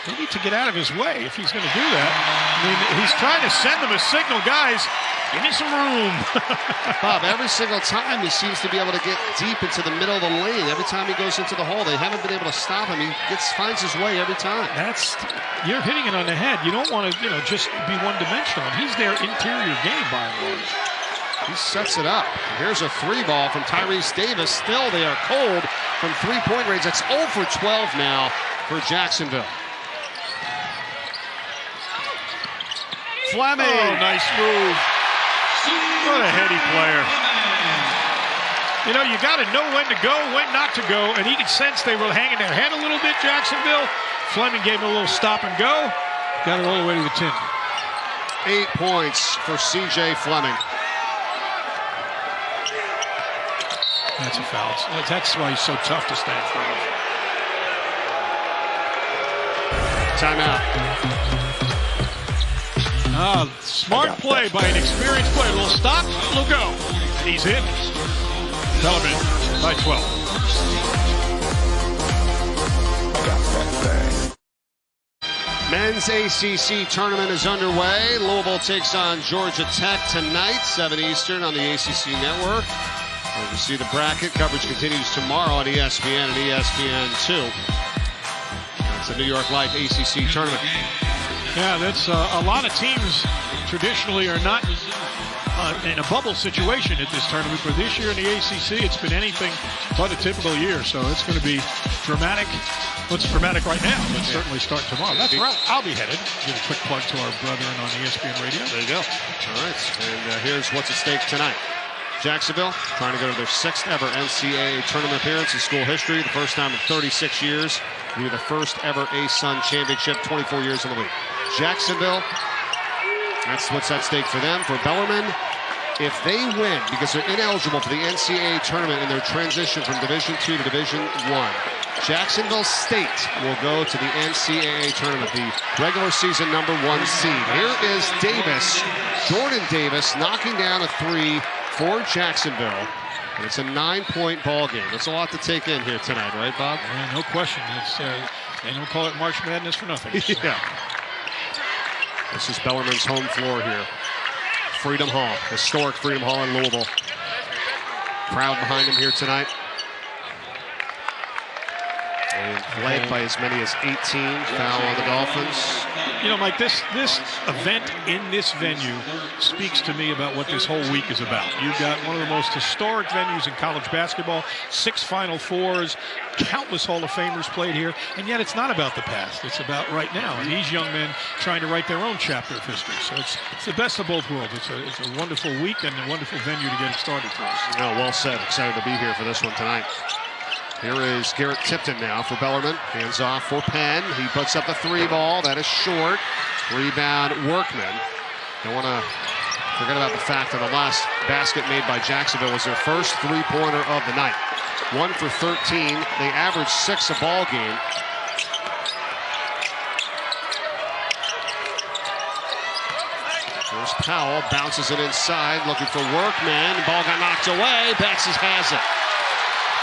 They need to get out of his way if he's going to do that. I mean, he's trying to send them a signal. Guys, give me some room. Bob, every single time he seems to be able to get deep into the middle of the lane. Every time he goes into the hole, they haven't been able to stop him. He finds his way every time. You're hitting it on the head. You don't want to, just be one-dimensional. He's their interior game by and large. He sets it up. Here's a 3 ball from Tyrese Davis. Still, they are cold from 3-point range. It's 0 for 12 now for Jacksonville. Fleming. Oh, nice move. What a heady player. You got to know when to go, when not to go, and he could sense they were hanging their head a little bit, Jacksonville. Fleming gave him a little stop and go. Got it all the way to the tin. 8 points for C.J. Fleming. That's a foul. That's why he's so tough to stand for. Timeout. Smart play by an experienced player. A little stop, a little go. And he's in. Bellarmine by 12. Men's ACC tournament is underway. Louisville takes on Georgia Tech tonight, 7 Eastern on the ACC network. As you see the bracket, coverage continues tomorrow on ESPN and ESPN2. That's the New York Life ACC tournament. Yeah, that's a lot of teams traditionally are not in a bubble situation at this tournament, but this year in the ACC, it's been anything but a typical year, so it's going to be dramatic. Well, it's dramatic right now, but certainly start tomorrow. That's where I'll be headed. Give a quick plug to our brethren on ESPN Radio. There you go. All right, and here's what's at stake tonight. Jacksonville trying to go to their 6th ever NCAA tournament appearance in school history, the first time in 36 years. It'll be the first ever ASUN championship, 24 years in the league. Jacksonville, that's what's at stake for them. For Bellarmine, if they win, because they're ineligible for the NCAA tournament in their transition from Division II to Division I, Jacksonville State will go to the NCAA tournament, the regular season #1 seed. Here is Davis, Jordan Davis, knocking down a 3 for Jacksonville. And it's a 9-point ball game. That's a lot to take in here tonight, right, Bob? Yeah, no question. It's, they don't call it March Madness for nothing. Yeah. This is Bellarmine's home floor here. Freedom Hall, historic Freedom Hall in Louisville. Crowd behind him here tonight. And led by as many as 18, foul on the Dolphins. You know, Mike, this event in this venue speaks to me about what this whole week is about. You've got one of the most historic venues in college basketball, 6 Final Fours, countless Hall of Famers played here, and yet it's not about the past. It's about right now, and these young men trying to write their own chapter of history. So it's the best of both worlds. It's a wonderful week and a wonderful venue to get it started for us. No, well said. Excited to be here for this one tonight. Here is Garrett Tipton now for Bellarmine. Hands off for Penn. He puts up the 3 ball. That is short. Rebound, Workman. Don't want to forget about the fact that the last basket made by Jacksonville was their first 3-pointer of the night. 1 for 13. They averaged 6 a ball game. Here's Powell. Bounces it inside. Looking for Workman. Ball got knocked away. Betts has it.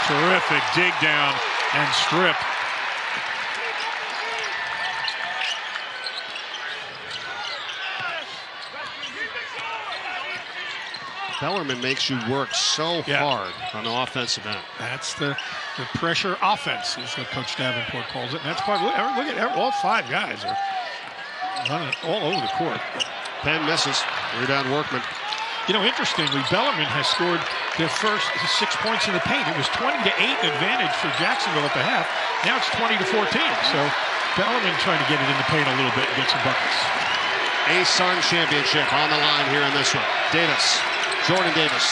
Terrific dig down and strip. Bellarmine makes you work so hard on the offensive end. That's the pressure offense, is what Coach Davenport calls it. And that's part of it. Look at all 5 guys are running all over the court. Penn misses. Rebound, Workman. You know, interestingly, Bellarmine has scored their first 6 points in the paint. It was 20-8 advantage for Jacksonville at the half. Now it's 20-14. So Bellarmine trying to get it in the paint a little bit and get some buckets. ASUN championship on the line here in this one. Davis, Jordan Davis,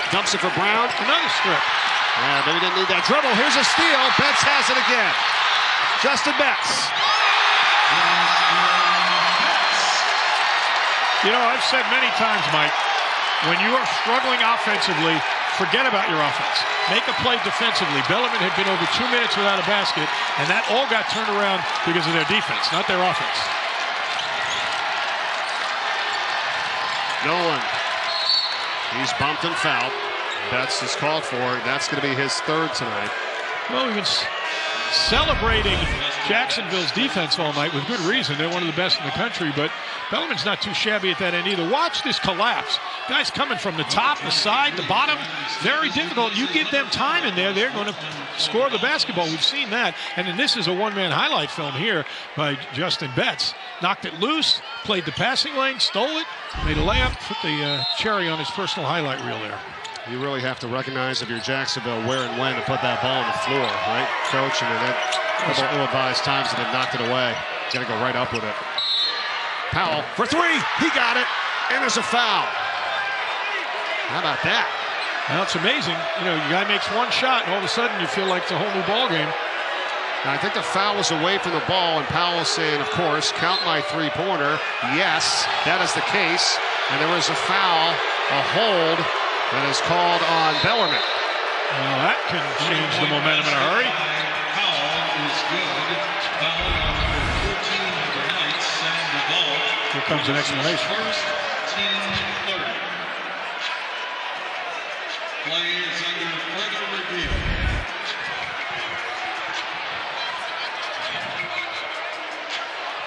dumps it for Brown. Another strip. Yeah, maybe didn't need that dribble. Here's a steal. Betts has it again. Justin Betts. You know, I've said many times, Mike, when you are struggling offensively, forget about your offense. Make a play defensively. Bellarmine had been over 2 minutes without a basket, and that all got turned around because of their defense, not their offense. Nolan. He's bumped and fouled. Betts is called for. That's going to be his 3rd tonight. Well, we've been celebrating Jacksonville's defense all night with good reason. They're one of the best in the country, but Bellarmine's not too shabby at that end either. Watch this collapse. Guys coming from the top, the side, the bottom. Very difficult. You give them time in there, they're going to score the basketball. We've seen that. And then this is a one-man highlight film here by Justin Betts. Knocked it loose, played the passing lane, stole it, made a layup, put the cherry on his personal highlight reel there. You really have to recognize if you're Jacksonville where and when to put that ball on the floor, right, Coach? I mean, that couple ill-advised times that have knocked it away. Got to go right up with it. Powell for 3. He got it. And there's a foul. How about that? Well, it's amazing. You know, your guy makes one shot, and all of a sudden you feel like it's a whole new ball game. Now, I think the foul was away from the ball, and Powell saying, of course, count my 3-pointer. Yes, that is the case. And there was a foul, a hold, that is called on Bellarmine. Well, that can change the momentum in a hurry. Powell is good. Foul number 14 tonight, sending the ball Here comes an explanation. Play is under further review.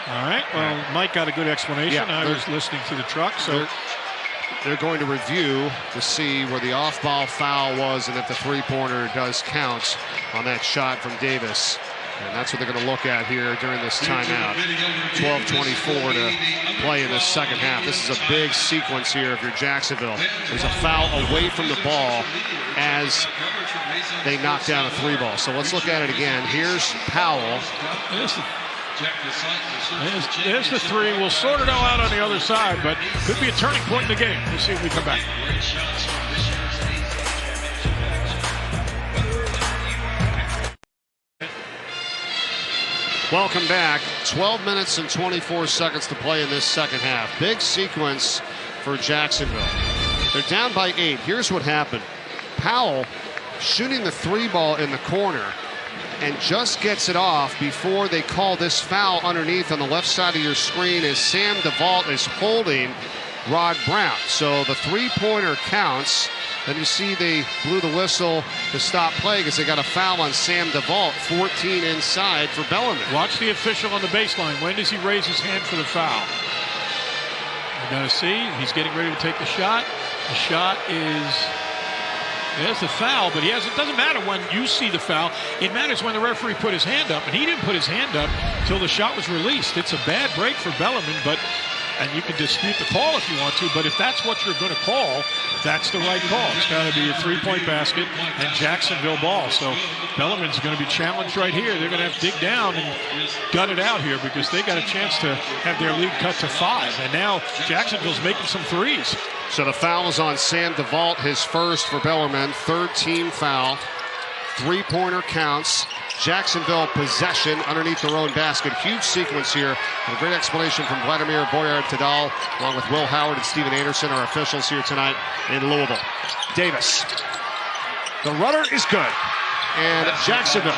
All right, well, Mike got a good explanation. Yeah, I was listening to the truck, so they're going to review to see where the off-ball foul was and if the three-pointer does count on that shot from Davis. And that's what they're going to look at here during this timeout. 12:24 to play in the second half. This is a big sequence here if you're Jacksonville. There's a foul away from the ball as they knock down a three ball. So let's look at it again. Here's Powell. There's the three. We'll sort it all out on the other side, but could be a turning point in the game. We'll see when we come back. Welcome back. 12 minutes and 24 seconds to play in this second half. Big sequence for Jacksonville. They're down by 8. Here's what happened. Powell shooting the three ball in the corner and just gets it off before they call this foul underneath on the left side of your screen as Sam DeVault is holding Rod Brown. So the three-pointer counts. Then you see they blew the whistle to stop play because they got a foul on Sam DeVault, 14 inside for Bellarmine. Watch the official on the baseline. When does he raise his hand for the foul? We're going to see. He's getting ready to take the shot. The shot is... There's the foul, but it doesn't matter when you see the foul. It matters when the referee put his hand up, and he didn't put his hand up until the shot was released. It's a bad break for Bellarmine, and you can dispute the call if you want to, but if that's what you're going to call, that's the right call. It's got to be a three-point basket and Jacksonville ball. So Bellarmine's going to be challenged right here. They're going to have to dig down and gut it out here because they got a chance to have their lead cut to 5. And now Jacksonville's making some threes. So the foul is on Sam DeVault, his first for Bellarmine, third team foul. Three-pointer counts. Jacksonville possession underneath their own basket. Huge sequence here. And a great explanation from Vladimir Boyard-Tadal, along with Will Howard and Steven Anderson, our officials here tonight in Louisville. Davis. The runner is good. And Jacksonville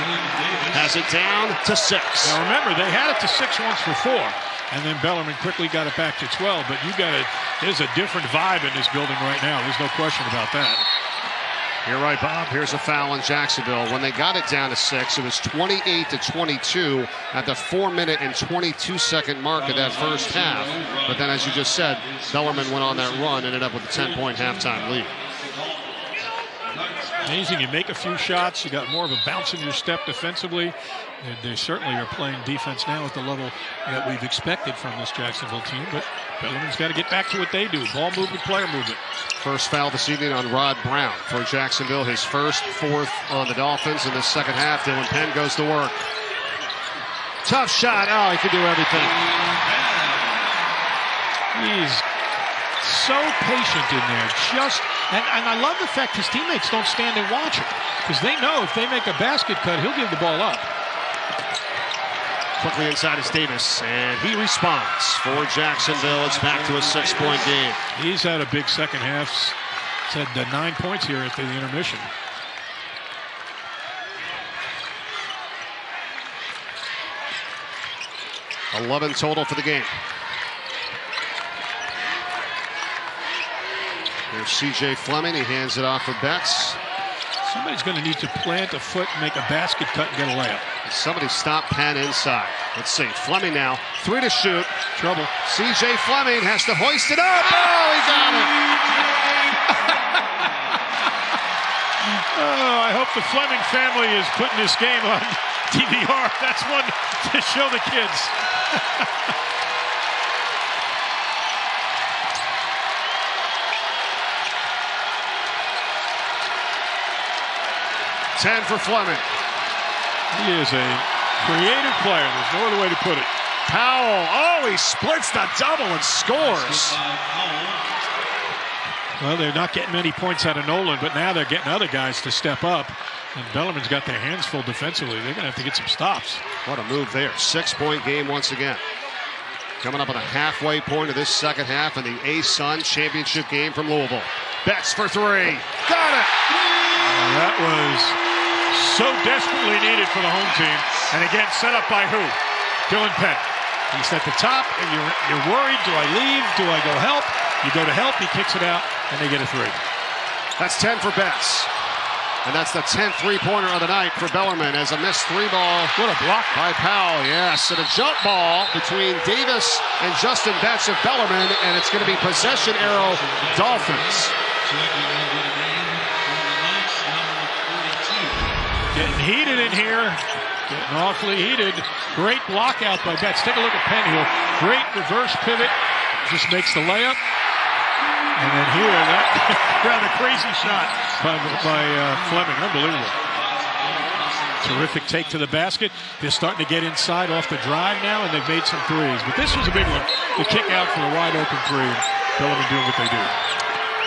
has it down to 6. Now remember, they had it to 6 once before. And then Bellarmine quickly got it back to 12. But there's a different vibe in this building right now. There's no question about that. You're right, Bob. Here's a foul in Jacksonville. When they got it down to 6, it was 28-22 at the 4-minute and 22-second mark of that first half. But then, as you just said, Bellarmine went on that run, ended up with a 10-point halftime lead. Amazing. You make a few shots, you got more of a bounce in your step defensively. They certainly are playing defense now at the level that we've expected from this Jacksonville team, but Bellarmine's got to get back to what they do, ball movement, player movement. First foul this evening on Rod Brown for Jacksonville, his first, fourth on the Dolphins in the second half. Dylan Penn goes to work. Tough shot. Oh, he can do everything. He's so patient in there. And I love the fact his teammates don't stand and watch him because they know if they make a basket cut, he'll give the ball up. Quickly inside is Davis, and he responds for Jacksonville. It's back to a 6-point game. He's had a big second half. He's had 9 points here after the intermission. $11 total for the game. Here's C.J. Fleming. He hands it off for Betts. Somebody's going to need to plant a foot, make a basket cut, and get a layup. Somebody stop Penn inside. Let's see. Fleming now. 3 to shoot. Trouble. C.J. Fleming has to hoist it up. Oh, he got it. Oh, I hope the Fleming family is putting this game on DVR. That's one to show the kids. 10 for Fleming. He is a creative player. There's no other way to put it. Powell. Oh, he splits the double and scores. Well, they're not getting many points out of Nolan, but now they're getting other guys to step up. And Bellarmine's got their hands full defensively. They're going to have to get some stops. What a move there. 6-point game once again. Coming up on the halfway point of this second half in the A-Sun championship game from Louisville. Betts for 3. Got it. That was so desperately needed for the home team. And again, set up by who? Dylan Penn. He's at the top, and you're worried. Do I leave? Do I go help? You go to help. He kicks it out, and they get a 3. That's 10 for Betts. And that's the 10th three-pointer of the night for Bellarmine as a missed 3-ball. What a block by Powell, yes. And a jump ball between Davis and Justin Betts of Bellarmine, and it's going to be possession arrow Dolphins. Getting heated in here. Getting awfully heated. Great block out by Betts. Take a look at Penn. Great reverse pivot. Just makes the layup. And then here, that rather crazy shot by Fleming. Unbelievable. Terrific take to the basket. They're starting to get inside off the drive now, and they've made some threes. But this was a big one. The kick out for a wide-open 3. Bellarmine doing what they do.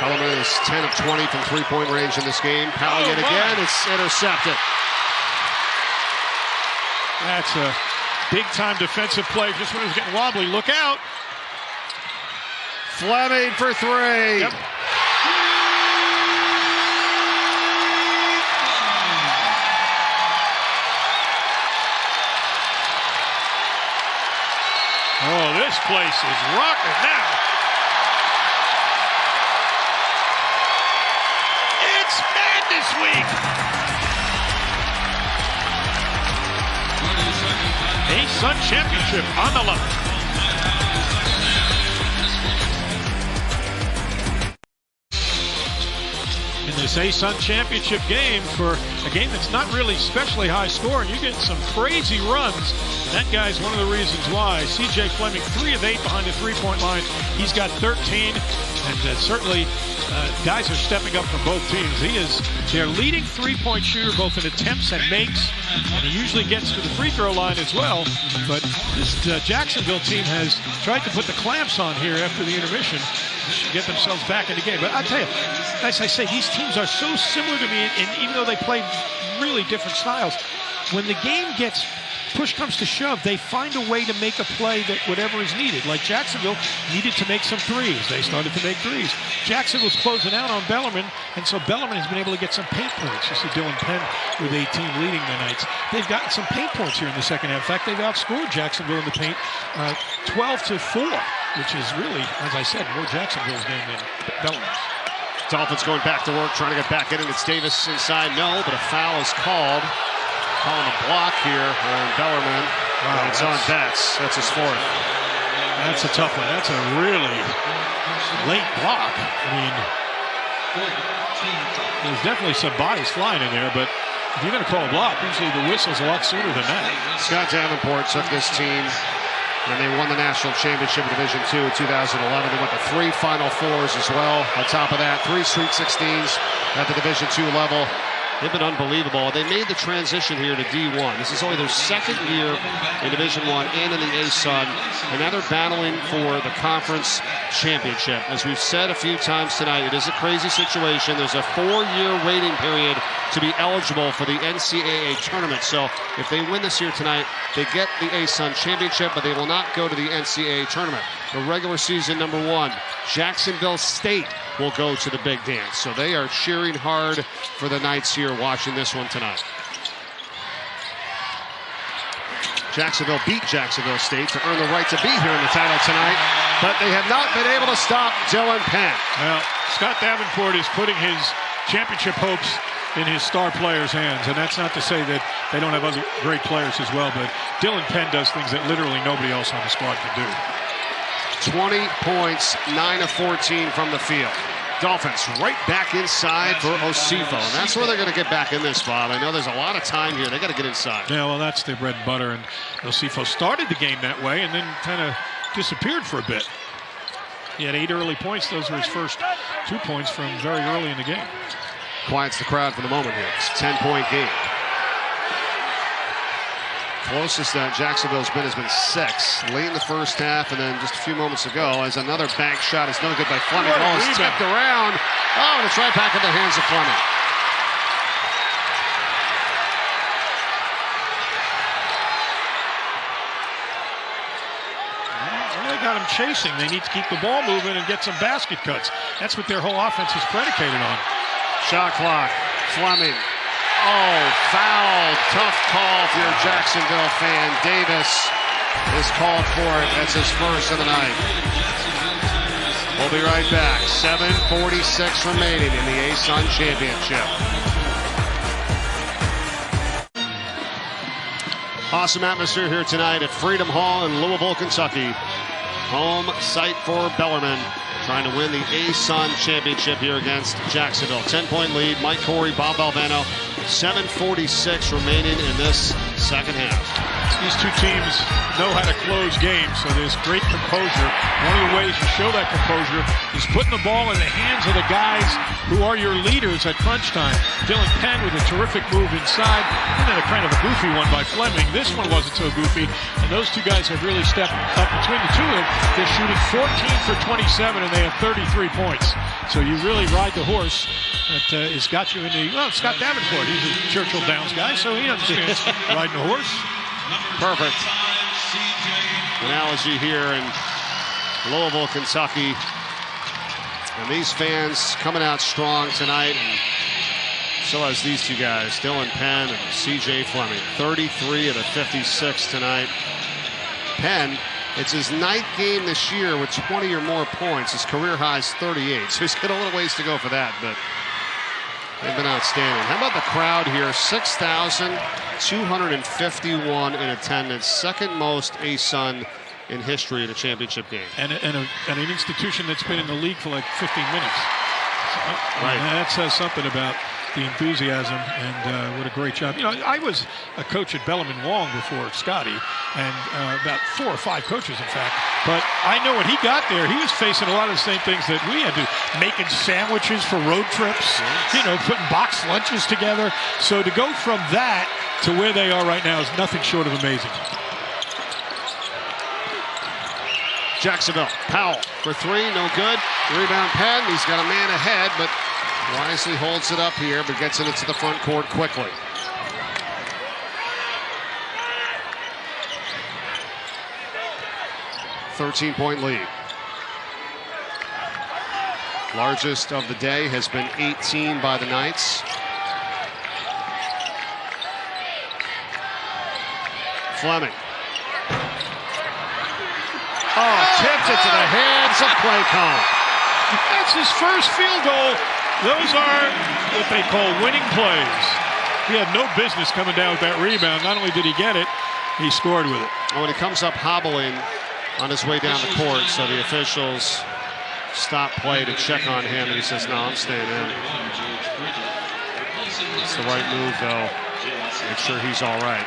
Bellarmine is 10 of 20 from three-point range in this game. Powell yet again. It's intercepted. That's a big-time defensive play. Just when it was getting wobbly. Look out. Fleming for 3. Yep. Oh, this place is rocking now. It's Madness Week. A-Sun Championship on the line. In this A-Sun Championship game, for a game that's not really especially high scoring, you get some crazy runs. And that guy's one of the reasons why. C.J. Fleming, 3 of 8 behind the three-point line. He's got 13, and certainly guys are stepping up from both teams. He is their leading three-point shooter, both in attempts and makes, and he usually gets to the free throw line as well. But this Jacksonville team has tried to put the clamps on here after the intermission to get themselves back in the game. But I'll tell you, as I say, these teams are so similar to me, and even though they play really different styles, when the game gets push comes to shove, they find a way to make a play that whatever is needed. Like Jacksonville needed to make some threes. They started to make threes. Jacksonville's closing out on Bellarmine, and so Bellarmine has been able to get some paint points. You see Dylan Penn with 18 leading the Knights. They've gotten some paint points here in the second half. In fact, they've outscored Jacksonville in the paint 12-4, which is really, as I said, more Jacksonville's game than Bellarmine's. Dolphins going back to work, trying to get back in, and it's Davis inside. No, but a foul is called. Calling a block here on Bellarmine. Wow, and it's on Betts. That's his 4th. That's a tough one. That's a really late block. I mean, there's definitely some bodies flying in there, but if you're going to call a block, usually the whistle's a lot sooner than that. Scott Davenport took this team, and they won the national championship in Division II in 2011. They went to 3 Final Fours as well. On top of that, 3 Sweet 16s at the Division II level. They've been unbelievable. They made the transition here to D1. This is only their 2nd year in Division I and in the A-Sun, and now they're battling for the conference championship. As we've said a few times tonight, it is a crazy situation. There's a 4-year waiting period to be eligible for the NCAA tournament. So if they win this year tonight, they get the A-Sun championship, but they will not go to the NCAA tournament. The regular season number 1, Jacksonville State will go to the big dance. So they are cheering hard for the Knights here watching this one tonight. Jacksonville beat Jacksonville State to earn the right to be here in the title tonight, but they have not been able to stop Dylan Penn. Well, Scott Davenport is putting his championship hopes in his star players' hands, and that's not to say that they don't have other great players as well, but Dylan Penn does things that literally nobody else on the squad can do. 20 points, 9 of 14 from the field. Dolphins right back inside for Osifo, and that's where they're going to get back in this, Bob. I know there's a lot of time here. They got to get inside. Yeah, well, that's their bread and butter, and Osifo started the game that way and then kind of disappeared for a bit. He had 8 early points. Those were his first 2 points from very early in the game. Quiets the crowd for the moment here. It's a 10-point game. Closest that Jacksonville's been has been 6 late in the first half, and then just a few moments ago as another bank shot is no good by Fleming. Oh, it's tipped around. Oh, and it's right back in the hands of Fleming. Well, they got him chasing. They need to keep the ball moving and get some basket cuts. That's what their whole offense is predicated on. Shot clock. Fleming. Oh, foul. Tough call if you're a Jacksonville fan. Davis is called for it. That's his first of the night. We'll be right back. 7:46 remaining in the A-Sun Championship. Awesome atmosphere here tonight at Freedom Hall in Louisville, Kentucky. Home site for Bellarmine, trying to win the A-Sun Championship here against Jacksonville. 10-point lead. Mike Corey, Bob Albano. 7:46 remaining in this second half. These two teams know how to close games, so there's great composure. One of the ways you show that composure is putting the ball in the hands of the guys who are your leaders at crunch time. Dylan Penn with a terrific move inside, and then a kind of a goofy one by Fleming. This one wasn't so goofy, and those two guys have really stepped up. Between the two of them, they're shooting 14 for 27, and they have 33 points. So you really ride the horse that has got you in the... Well, Scott Davenport, he's a Churchill Downs guy, so he understands riding a horse. Perfect analogy here in Louisville, Kentucky. And these fans coming out strong tonight. And so has these two guys, Dylan Penn and C.J. Fleming. 33 of the 56 tonight. Penn, it's his 9th game this year with 20 or more points. His career high is 38, so he's got a little ways to go for that, but they've been outstanding. How about the crowd here? 6,251 in attendance. Second most A-Sun in history in a championship game. And an institution that's been in the league for like 15 minutes. Right. And that says something about the enthusiasm, and what a great job. You know, I was a coach at Bellarmine long before Scotty, and about 4 or 5 coaches, in fact. But I know when he got there, he was facing a lot of the same things that we had to, making sandwiches for road trips, you know, putting box lunches together. So to go from that to where they are right now is nothing short of amazing. Jacksonville, Powell for 3, no good. Rebound Penn, he's got a man ahead, but wisely holds it up here, but gets it into the front court quickly. $13-point lead. Largest of the day has been 18 by the Knights. Fleming. Oh, tipped it to the hands of Claycomb. That's his first field goal. Those are what they call winning plays. He had no business coming down with that rebound. Not only did he get it, he scored with it. And when he comes up hobbling on his way down the court, so the officials stop play to check on him, and he says, no, I'm staying in. It's the right move, though. Make sure he's all right.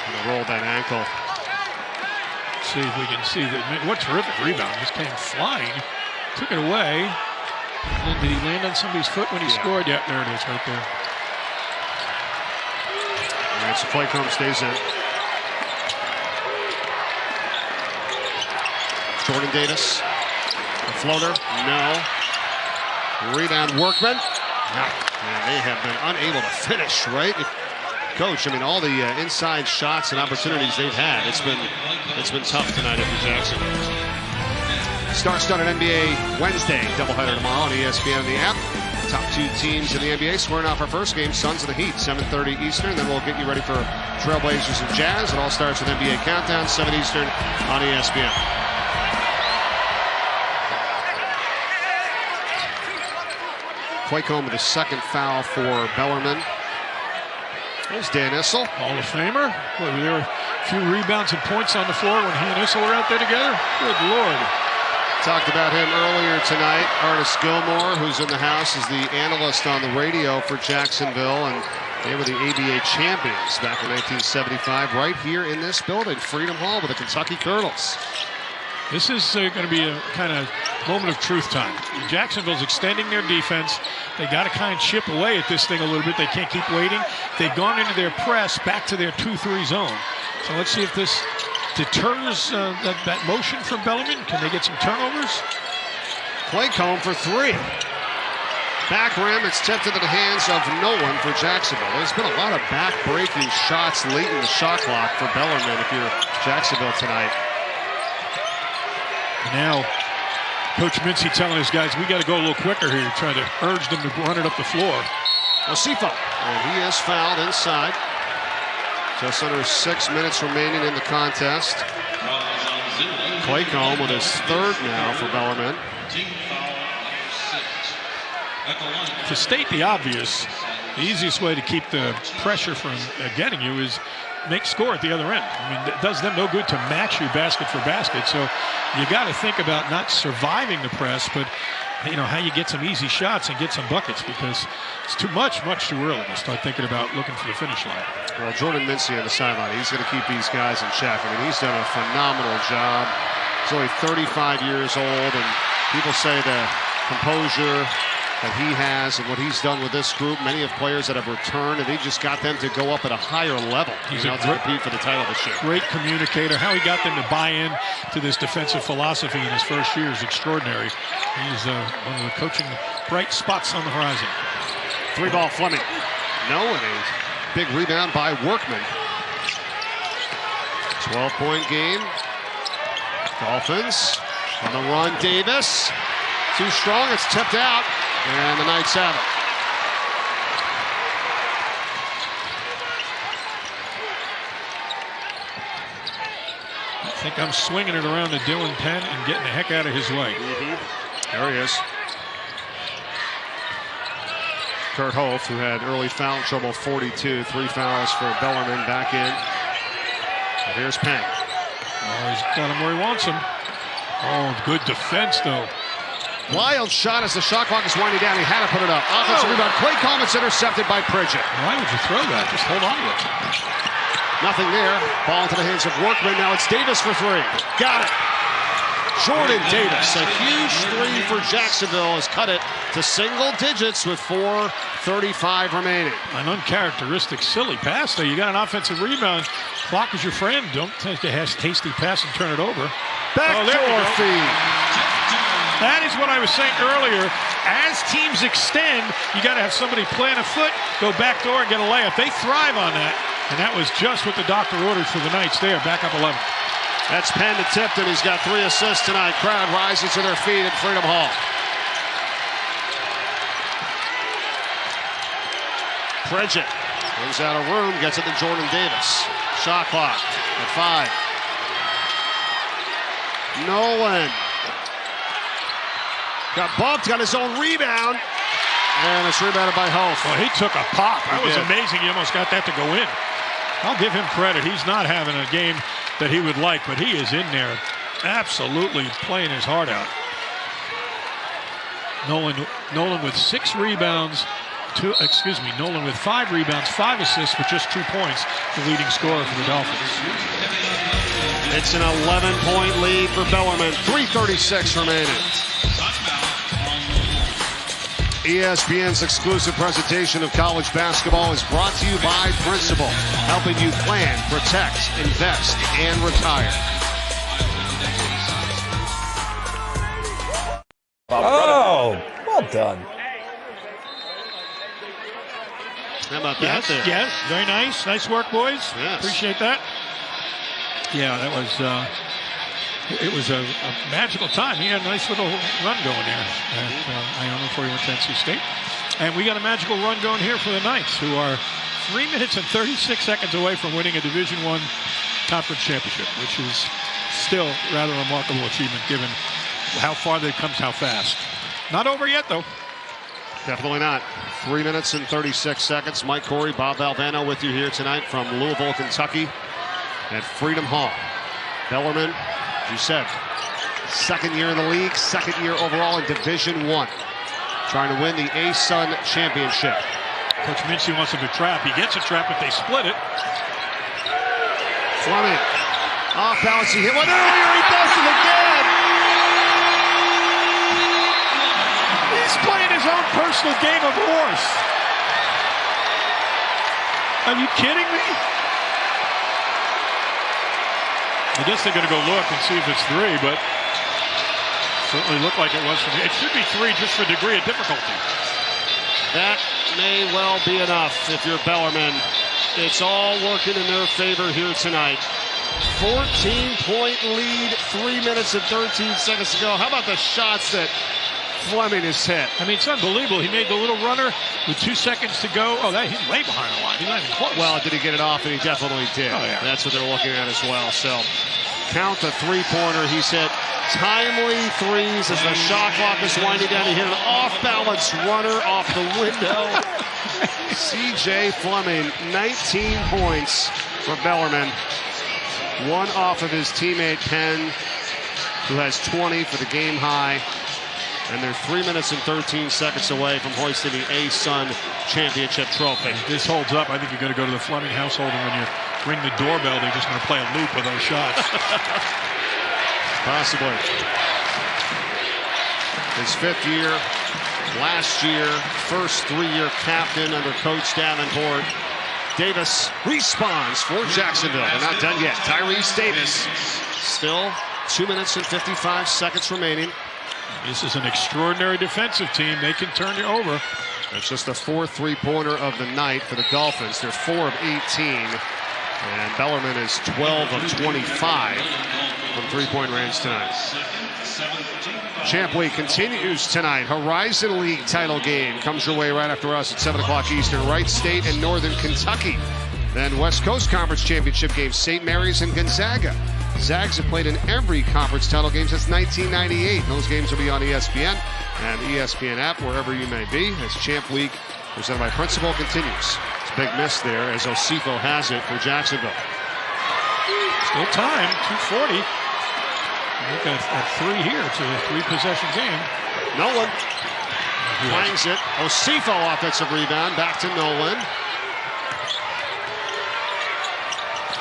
Gonna roll that ankle. See if we can see that. What terrific rebound. Just came flying. Took it away. And then did he land on somebody's foot when he scored? Yeah, there it is right there. All right, so Claycomb stays in. Jordan Davis. A floater. No. Rebound Workman. Man, they have been unable to finish, right? Coach, I mean, all the inside shots and opportunities they've had, it's been tough tonight at the Jacksonville. Star-studded NBA Wednesday doubleheader tomorrow on ESPN and the app. Top 2 teams in the NBA squaring off our first game, Suns and the Heat, 7:30 Eastern. Then we'll get you ready for Trailblazers and Jazz. It all starts with NBA Countdown, 7 Eastern on ESPN. Claycomb with the second foul for Bellarmine. There's Dan Issel. Hall of Famer. Boy, there were a few rebounds and points on the floor when he and Issel were out there together. Good Lord. Talked about him earlier tonight. Ernest Gilmore, who's in the house, is the analyst on the radio for Jacksonville, and they were the ABA champions back in 1975 right here in this building, Freedom Hall, with the Kentucky Colonels. This is going to be a kind of moment of truth time. Jacksonville's extending their defense. They got to kind of chip away at this thing a little bit. They can't keep waiting. They've gone into their press back to their 2-3 zone. So let's see if this deters that motion from Bellarmine. Can they get some turnovers? Claycomb for 3. Back rim, it's tipped into the hands of no one for Jacksonville. There's been a lot of back-breaking shots late in the shot clock for Bellarmine if you're Jacksonville tonight. Now, Coach Mincy telling his guys, we got to go a little quicker here, trying to urge them to run it up the floor. Osifo, and he is fouled inside. Just under 6 minutes remaining in the contest. Claycomb with his third now for Bellarmine. To state the obvious, the easiest way to keep the pressure from getting you is make score at the other end. I mean, it does them no good to match you basket for basket. So you got to think about not surviving the press, but how you get some easy shots and get some buckets, because it's much too early to start thinking about looking for the finish line. Well, Jordan Mincy on the sideline, he's going to keep these guys in check. I mean, he's done a phenomenal job. He's only 35 years old, and people say the composure that he has and what he's done with this group. Many of players that have returned, and they just got them to go up at a higher level. He's to compete for the title this year. Great communicator. How he got them to buy in to this defensive philosophy in his first year is extraordinary. He's one of the coaching bright spots on the horizon. 3-ball Fleming. No, and a big rebound by Workman. 12-point game. Dolphins on the run. Davis. Too strong. It's tipped out. And the Knights have it. I think I'm swinging it around to Dylan Penn and getting the heck out of his way. There he is. Kurt Holt, who had early foul trouble, 42. 3 fouls for Bellarmine back in. And here's Penn. Oh, he's got him where he wants him. Oh, good defense, though. Wild shot as the shot clock is winding down. He had to put it up. Offensive rebound. Claycomb is intercepted by Pridgett. Why would you throw that? Just hold on to it. Nothing there. Ball into the hands of Workman. Now it's Davis for 3. Got it. Jordan Davis. A huge 3 for Jacksonville has cut it to single digits with 4:35 remaining. An uncharacteristic, silly pass there. You got an offensive rebound. Clock is your friend. Don't take a hasty pass and turn it over. Backdoor feed. That is what I was saying earlier. As teams extend, you got to have somebody plant a foot, go back door, and get a layup. They thrive on that, and that was just what the doctor ordered for the Knights there. Back up 11. That's Penn to Tipton. He's got 3 assists tonight. Crowd rises to their feet at Freedom Hall. Pridgett moves out of room, gets it to Jordan Davis. Shot clock at 5. Nolan. Got bumped, got his own rebound, and it's rebounded by Holt. Well, he took a pop. That was amazing. He almost got that to go in. I'll give him credit. He's not having a game that he would like, but he is in there absolutely playing his heart out. Nolan with 6 rebounds. Nolan with 5 rebounds, 5 assists with just 2 points, the leading scorer for the Dolphins. It's an 11-point lead for Bellarmine. 3:36 remaining. ESPN's exclusive presentation of college basketball is brought to you by Principal, helping you plan, protect, invest, and retire. Oh, well done. How about that? Yes, very nice. Nice work, boys. Yes. Appreciate that. Yeah, that was, it was a magical time. He had a nice little run going there at Iona before he went to NC State. And we got a magical run going here for the Knights, who are 3 minutes and 36 seconds away from winning a Division I conference championship, which is still a rather remarkable achievement given how far they've come, how fast. Not over yet, though. Definitely not. 3 minutes and 36 seconds. Mike Corey, Bob Valvano with you here tonight from Louisville, Kentucky at Freedom Hall. Bellarmine, as you said, second year in the league, second year overall in Division I. Trying to win the A-Sun Championship. Coach Mincy wants him to trap. He gets a trap, but they split it. Fleming, off balance. He hit one earlier. He does it again. He's playing his own personal game of horse. Are you kidding me? I guess they're going to go look and see if it's 3, but certainly looked like it was for me. It should be 3 just for degree of difficulty. That may well be enough if you're Bellarmine. It's all working in their favor here tonight. 14-point lead, 3 minutes and 13 seconds to go. How about the shots that Fleming is hit. I mean, it's unbelievable. He made the little runner with 2 seconds to go. Oh, he's way behind the line. He's not even close. Well, did he get it off? And he definitely did. Oh, yeah. That's what they're looking at as well. So count the three-pointer. He's hit timely threes as the shot clock is winding down. He hit an off-balance runner off the window. C.J. Fleming, 19 points for Bellarmine. One off of his teammate Penn, who has 20 for the game high. And they're 3 minutes and 13 seconds away from hoisting the A-Sun Championship trophy. If this holds up, I think you're going to go to the Fleming household, and when you ring the doorbell, they're just going to play a loop of those shots. Possibly. His 5th year, last year, first 3-year captain under Coach Davenport. Davis respawns for Jacksonville. They're not done yet. Tyrese Davis, still 2 minutes and 55 seconds remaining. This is an extraordinary defensive team. They can turn you over. That's just the 4th three-pointer of the night for the Dolphins. They're 4 of 18. And Bellarmine is 12 of 25 from three-point range tonight. Champ Week continues tonight. Horizon League title game comes your way right after us at 7 o'clock Eastern. Wright State and Northern Kentucky. Then West Coast Conference Championship game, St. Mary's and Gonzaga. Zags have played in every conference title game since 1998. Those games will be on ESPN and ESPN app, wherever you may be, as Champ Week presented by Principal continues. It's a big miss there as Osifo has it for Jacksonville. Still time, 2:40. Look at 3 here. It's a 3-possession game. Nolan clangs it. Osifo offensive rebound. Back to Nolan.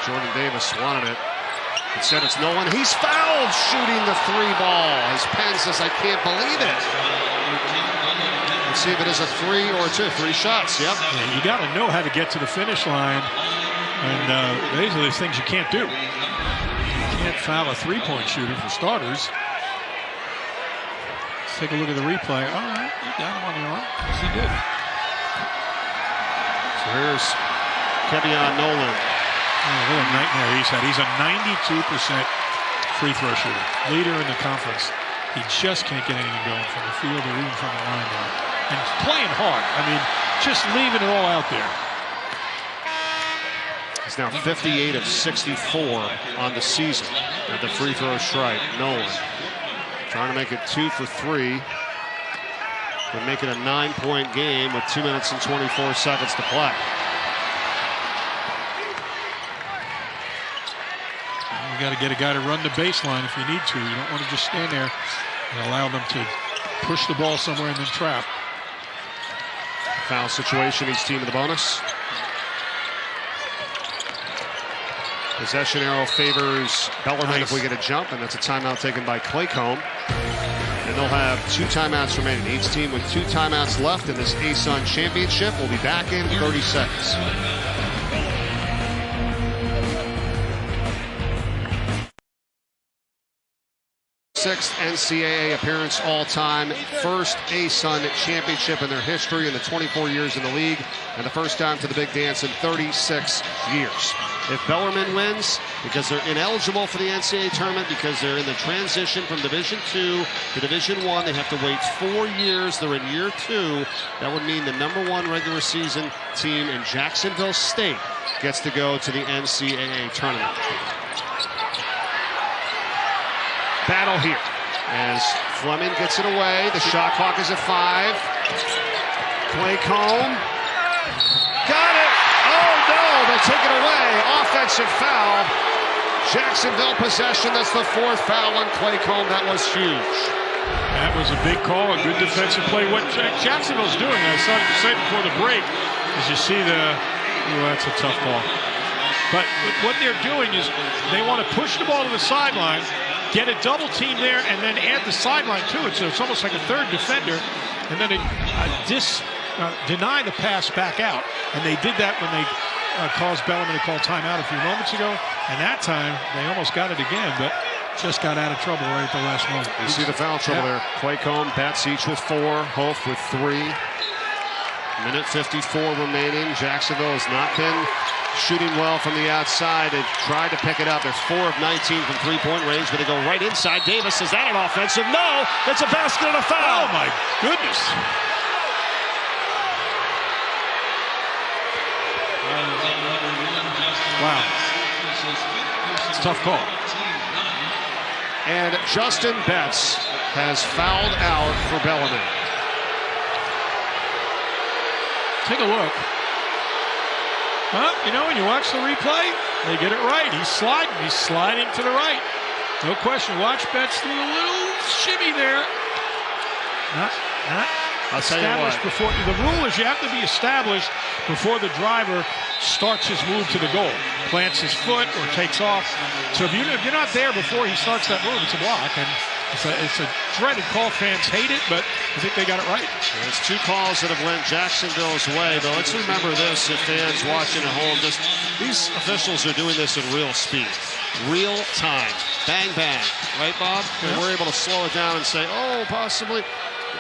Jordan Davis wanted it. Instead, it's Nolan. He's fouled shooting the 3-ball. As Penn says, I can't believe it. Let's see if it is a 3 or a 2. 3 shots, yep. Yeah, you got to know how to get to the finish line. And these are the things you can't do. You can't foul a 3-point shooter for starters. Let's take a look at the replay. All right, he got him on the arm. Yes, he did. So here's Kevion Nolan. Oh, what a nightmare he's had. He's a 92% free throw shooter. Leader in the conference. He just can't get anything going from the field or even from the line there. And playing hard. I mean, just leaving it all out there. He's now 58 of 64 on the season at the free throw stripe. Nolan trying to make it 2 for 3. And make it a 9-point game with 2 minutes and 24 seconds to play. You got to get a guy to run the baseline if you need to. You don't want to just stand there and allow them to push the ball somewhere and then trap. Foul situation, each team in the bonus. Possession arrow favors Bellarmine if we get a jump, and that's a timeout taken by Claycomb. And they'll have 2 timeouts remaining. Each team with 2 timeouts left in this A-Sun Championship will be back in 30 seconds. 6th NCAA appearance all-time, first A-Sun championship in their history in the 24 years in the league, and the first time to the big dance in 36 years. If Bellarmine wins, because they're ineligible for the NCAA tournament, because they're in the transition from Division II to Division I, they have to wait 4 years. They're in year 2. That would mean the #1 regular season team in Jacksonville State gets to go to the NCAA tournament. Battle here as Fleming gets it away. The shot clock is at 5. Claycomb got it. Oh no, they take it away. Offensive foul. Jacksonville possession. That's the 4th foul on Claycomb. That was huge. That was a big call, a good defensive play. What Jacksonville's doing, I said before the break, is you see that's a tough call. But what they're doing is they want to push the ball to the sideline, get a double team there, and then add the sideline to it. So it's almost like a 3rd defender, and then deny the pass back out. And they did that when they caused Bellarmine to call timeout a few moments ago. And that time, they almost got it again, but just got out of trouble right at the last moment. You see the foul trouble there. Claycomb bats each with 4, Hof with 3. Minute 54 remaining. Jacksonville has not been shooting well from the outside. They've tried to pick it up. They're 4 of 19 from three-point range, but they go right inside. Davis, is that an offensive? No, it's a basket and a foul. Oh, my goodness. Wow. It's a tough call. And Justin Betts has fouled out for Bellarmine. Take a look. Huh? You know, when you watch the replay, they get it right. He's sliding to the right. No question. Watch Betts do a little shimmy there. Not I'll tell you what. established before. The rule is you have to be established before the driver starts his move to the goal, plants his foot or takes off. So if you're not there before he starts that move, it's a block. And it's a dreaded call. Fans hate it, but I think they got it right. There's two calls that have went Jacksonville's way, but let's remember this, if fans watching at home, these officials are doing this in real speed, real time, bang, bang, right, Bob? And we're able to slow it down and say, oh, possibly.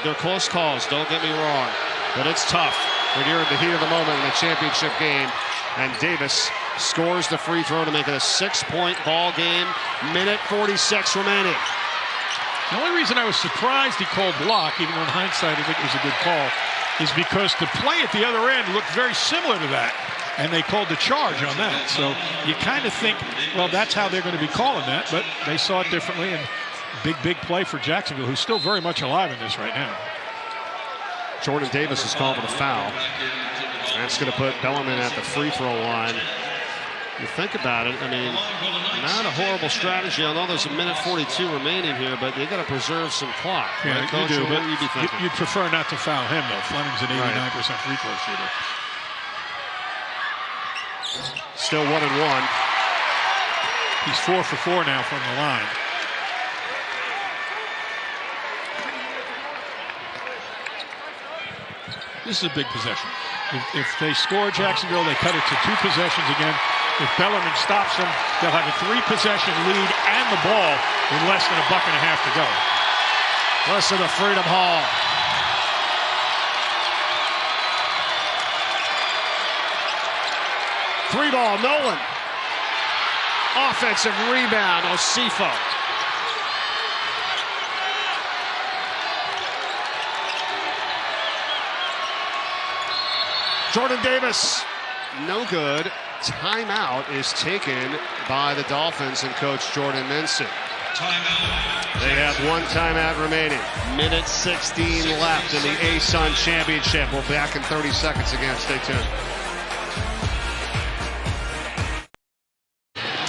They're close calls, don't get me wrong, but it's tough when you're in the heat of the moment in a championship game. And Davis scores the free throw to make it a 6-point ball game. Minute 46 remaining. The only reason I was surprised he called block, even though in hindsight I think it was a good call, is because the play at the other end looked very similar to that, and they called the charge on that. So you kind of think, well, that's how they're going to be calling that, but they saw it differently, and big play for Jacksonville, who's still very much alive in this right now. Jordan Davis is called for the foul. That's going to put Bellarmine at the free throw line. You think about it, I mean, not a horrible strategy. I know there's a minute 42 remaining here, but you got to preserve some clock. Yeah, right, Coach? you do, What but would you be thinking? you'd prefer not to foul him, though. Fleming's an 89% free throw shooter. Still 1-1. He's 4 for 4 now from the line. This is a big possession. If they score Jacksonville, they cut it to 2 possessions again. If Bellarmine stops them, they'll have a 3-possession lead and the ball with less than a buck and a half to go. Listen to Freedom Hall. Three ball, Nolan. Offensive rebound, Osifo. Jordan Davis, no good. Timeout is taken by the Dolphins and Coach Jordan Mincy. Timeout. They have 1 timeout remaining. Minute 16 left in the ASUN Championship. We'll be back in 30 seconds again. Stay tuned.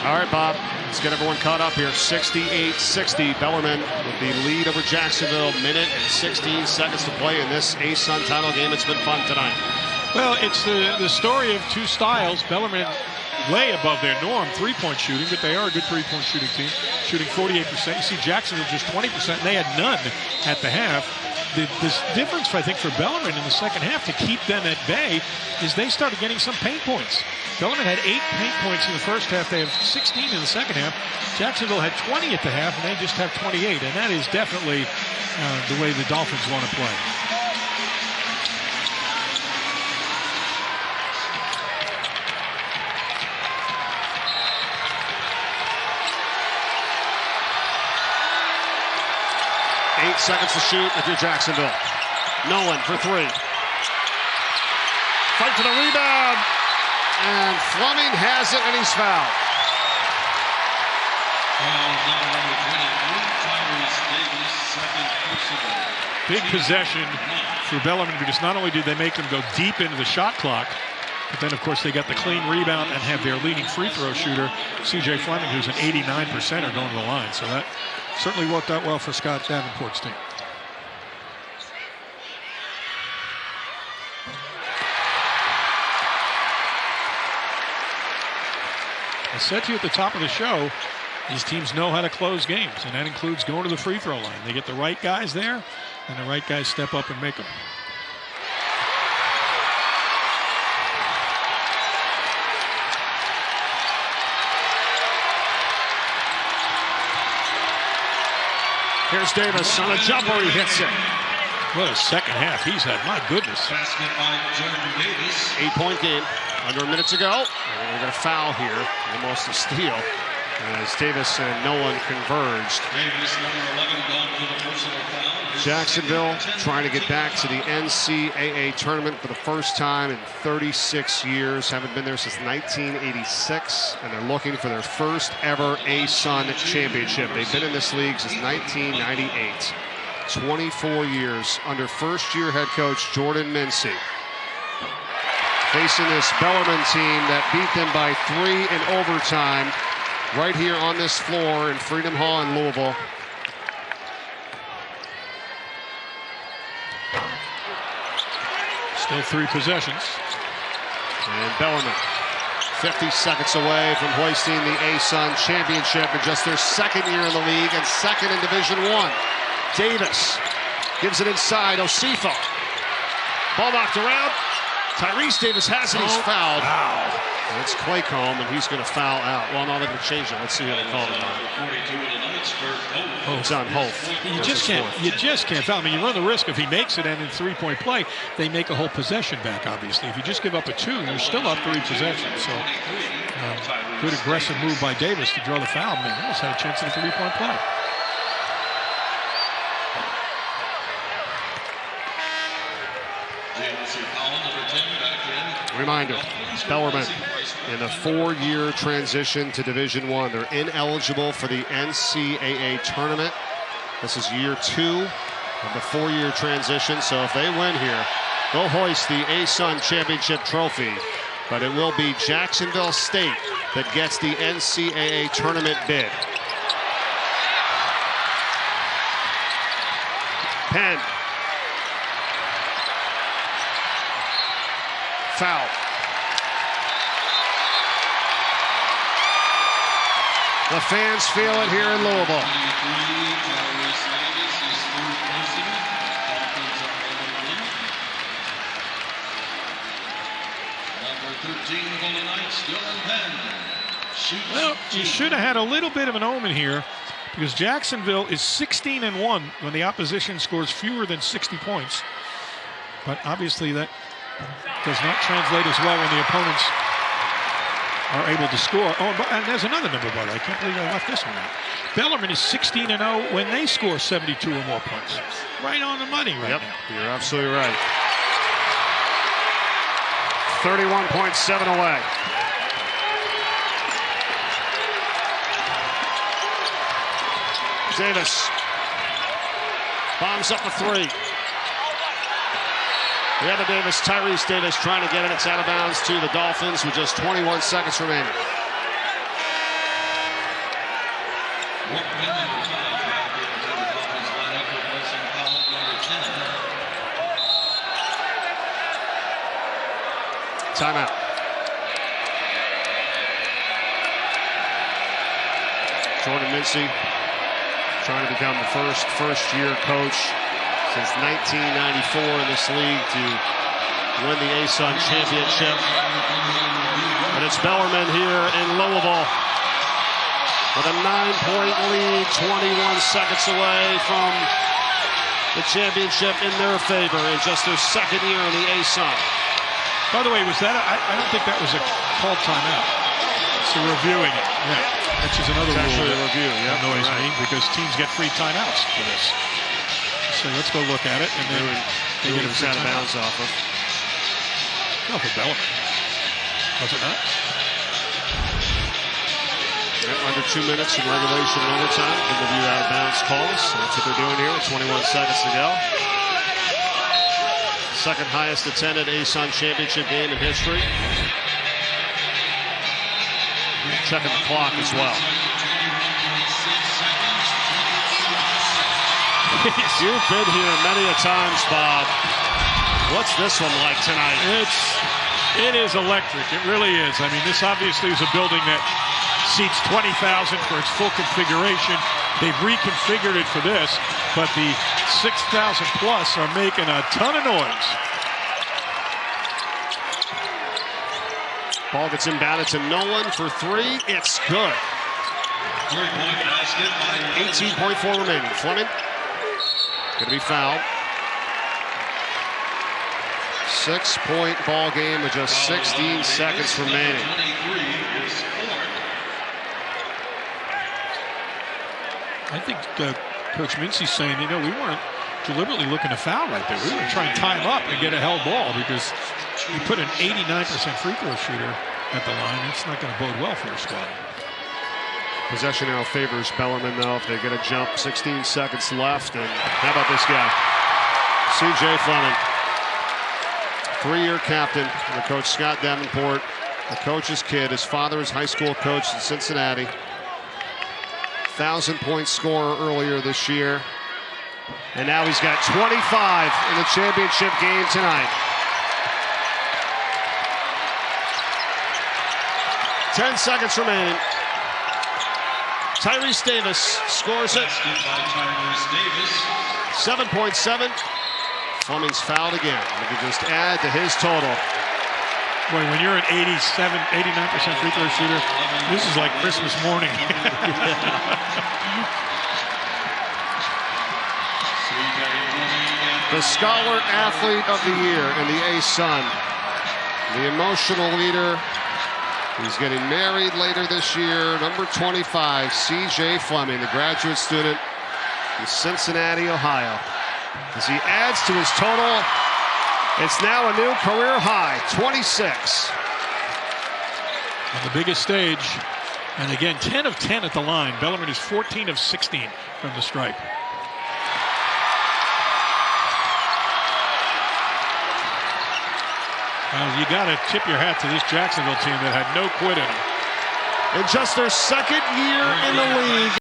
All right, Bob. Let's get everyone caught up here. 68-60. Bellarmine with the lead over Jacksonville. Minute and 16 seconds to play in this ASUN title game. It's been fun tonight. Well, it's the story of 2 styles. Bellarmine way above their norm three-point shooting, but they are a good three-point shooting team, shooting 48%. You see Jacksonville just 20%, and they had none at the half. This difference, I think, for Bellarmine in the second half to keep them at bay is they started getting some paint points. Bellarmine had 8 paint points in the first half. They have 16 in the second half. Jacksonville had 20 at the half, and they just have 28, and that is definitely the way the Dolphins want to play. Eight seconds to shoot if you're Jacksonville. Nolan for 3. Fight for the rebound. And Fleming has it, and he's fouled. Big possession for Bellarmine because not only did they make them go deep into the shot clock, but then, of course, they got the clean rebound and have their leading free throw shooter, C.J. Fleming, who's an 89%er going to the line. So that certainly worked out well for Scott Davenport's team. I said to you at the top of the show, these teams know how to close games, and that includes going to the free throw line. They get the right guys there, and the right guys step up and make them. Here's Davis on a jumper. He hits it. What a second half he's had. My goodness. Basket by Jordan Davis. 8-point game. Under a minute to go. And we're going to foul here. Almost a steal. As Davis and Nolan converged. Davis, number 11, gone for the personal foul. Jacksonville trying to get back to the NCAA tournament for the first time in 36 years. Haven't been there since 1986, and they're looking for their first ever ASUN championship. They've been in this league since 1998. 24 years under first-year head coach Jordan Mincy. Facing this Bellarmine team that beat them by 3 in overtime right here on this floor in Freedom Hall in Louisville. Still 3 possessions. And Bellarmine, 50 seconds away from hoisting the ASUN championship in just their second year in the league and second in Division I. Davis gives it inside. Osifa. Ball knocked around. Tyrese Davis has it. He's fouled. Wow. That's Claycomb, and he's going to foul out. Well, no, they're going to change it. Let's see who they call it on. It's on Hof. You just can't foul. I mean, you run the risk if he makes it and in 3-point play, they make a whole possession back, obviously. If you just give up a 2, you're still up 3 possessions. So, good aggressive move by Davis to draw the foul. Man, he almost had a chance at a 3-point play. Reminder, Bellarmine in a 4-year transition to Division I. They're ineligible for the NCAA tournament. This is year 2 of the 4-year transition. So if they win here, they'll hoist the ASUN championship trophy. But it will be Jacksonville State that gets the NCAA tournament bid. Penn. Foul. The fans feel it here in Louisville. Well, you should have had a little bit of an omen here because Jacksonville is 16-1 when the opposition scores fewer than 60 points. But obviously that does not translate as well when the opponents are able to score. Oh, and there's another number, brother. I can't believe I left this one out. Bellarmine is 16-0 when they score 72 or more points. Right on the money right now. You're absolutely right. 31.7 away. Davis bombs up a 3. The other Davis, Tyrese Davis, trying to get it. It's out of bounds to the Dolphins with just 21 seconds remaining. Timeout. Jordan Mincy trying to become the first-year coach since 1994 in this league to win the ASUN championship. And it's Bellarmine here in Louisville with a 9-point lead, 21 seconds away from the championship in their favor in just their second year in the ASUN. By the way, was that I don't think that was a called timeout. So reviewing it. Yeah, which is another rule that review. Yeah, annoys me because teams get free timeouts for this. So let's go look at it, and then they get a free out of bounds off of. No, for Bellarmine. Was it not? Under 2 minutes in regulation and overtime. Good review out of bounds calls. So that's what they're doing here with 21 seconds to go. Second highest attended ASUN championship game in history. Checking the clock as well. You've been here many a times, Bob. What's this one like tonight? It is electric. It really is. I mean, this obviously is a building that seats 20,000 for its full configuration. They've reconfigured it for this, but the 6,000 plus are making a ton of noise. Ball gets inbounded to Nolan for 3. It's good. 18.4 remaining. Fleming going to be fouled. 6-point ball game with just 16 seconds remaining. I think Coach Mincy's saying, we weren't deliberately looking to foul right there. We were trying to tie him up and get a held ball because you put an 89% free throw shooter at the line. It's not going to bode well for your squad. Possession arrow favors Bellarmine, though, if they get a jump. 16 seconds left. And how about this guy? C.J. Fleming. 3-year captain under Coach Scott Davenport, the coach's kid. His father is high school coach in Cincinnati. 1,000-point scorer earlier this year. And now he's got 25 in the championship game tonight. 10 seconds remaining. Tyrese Davis scores it. 7.7. Fleming's fouled again. We can just add to his total. Boy, when you're an 89% free throw shooter, this is like Christmas morning. The Scholar Athlete of the Year and the A-Sun. The emotional leader. He's getting married later this year. Number 25, C.J. Fleming, the graduate student in Cincinnati, Ohio. As he adds to his total, it's now a new career high, 26. On the biggest stage, and again, 10 of 10 at the line. Bellarmine is 14 of 16 from the stripe. You got to tip your hat to this Jacksonville team that had no quit in them. In just their second year in the league,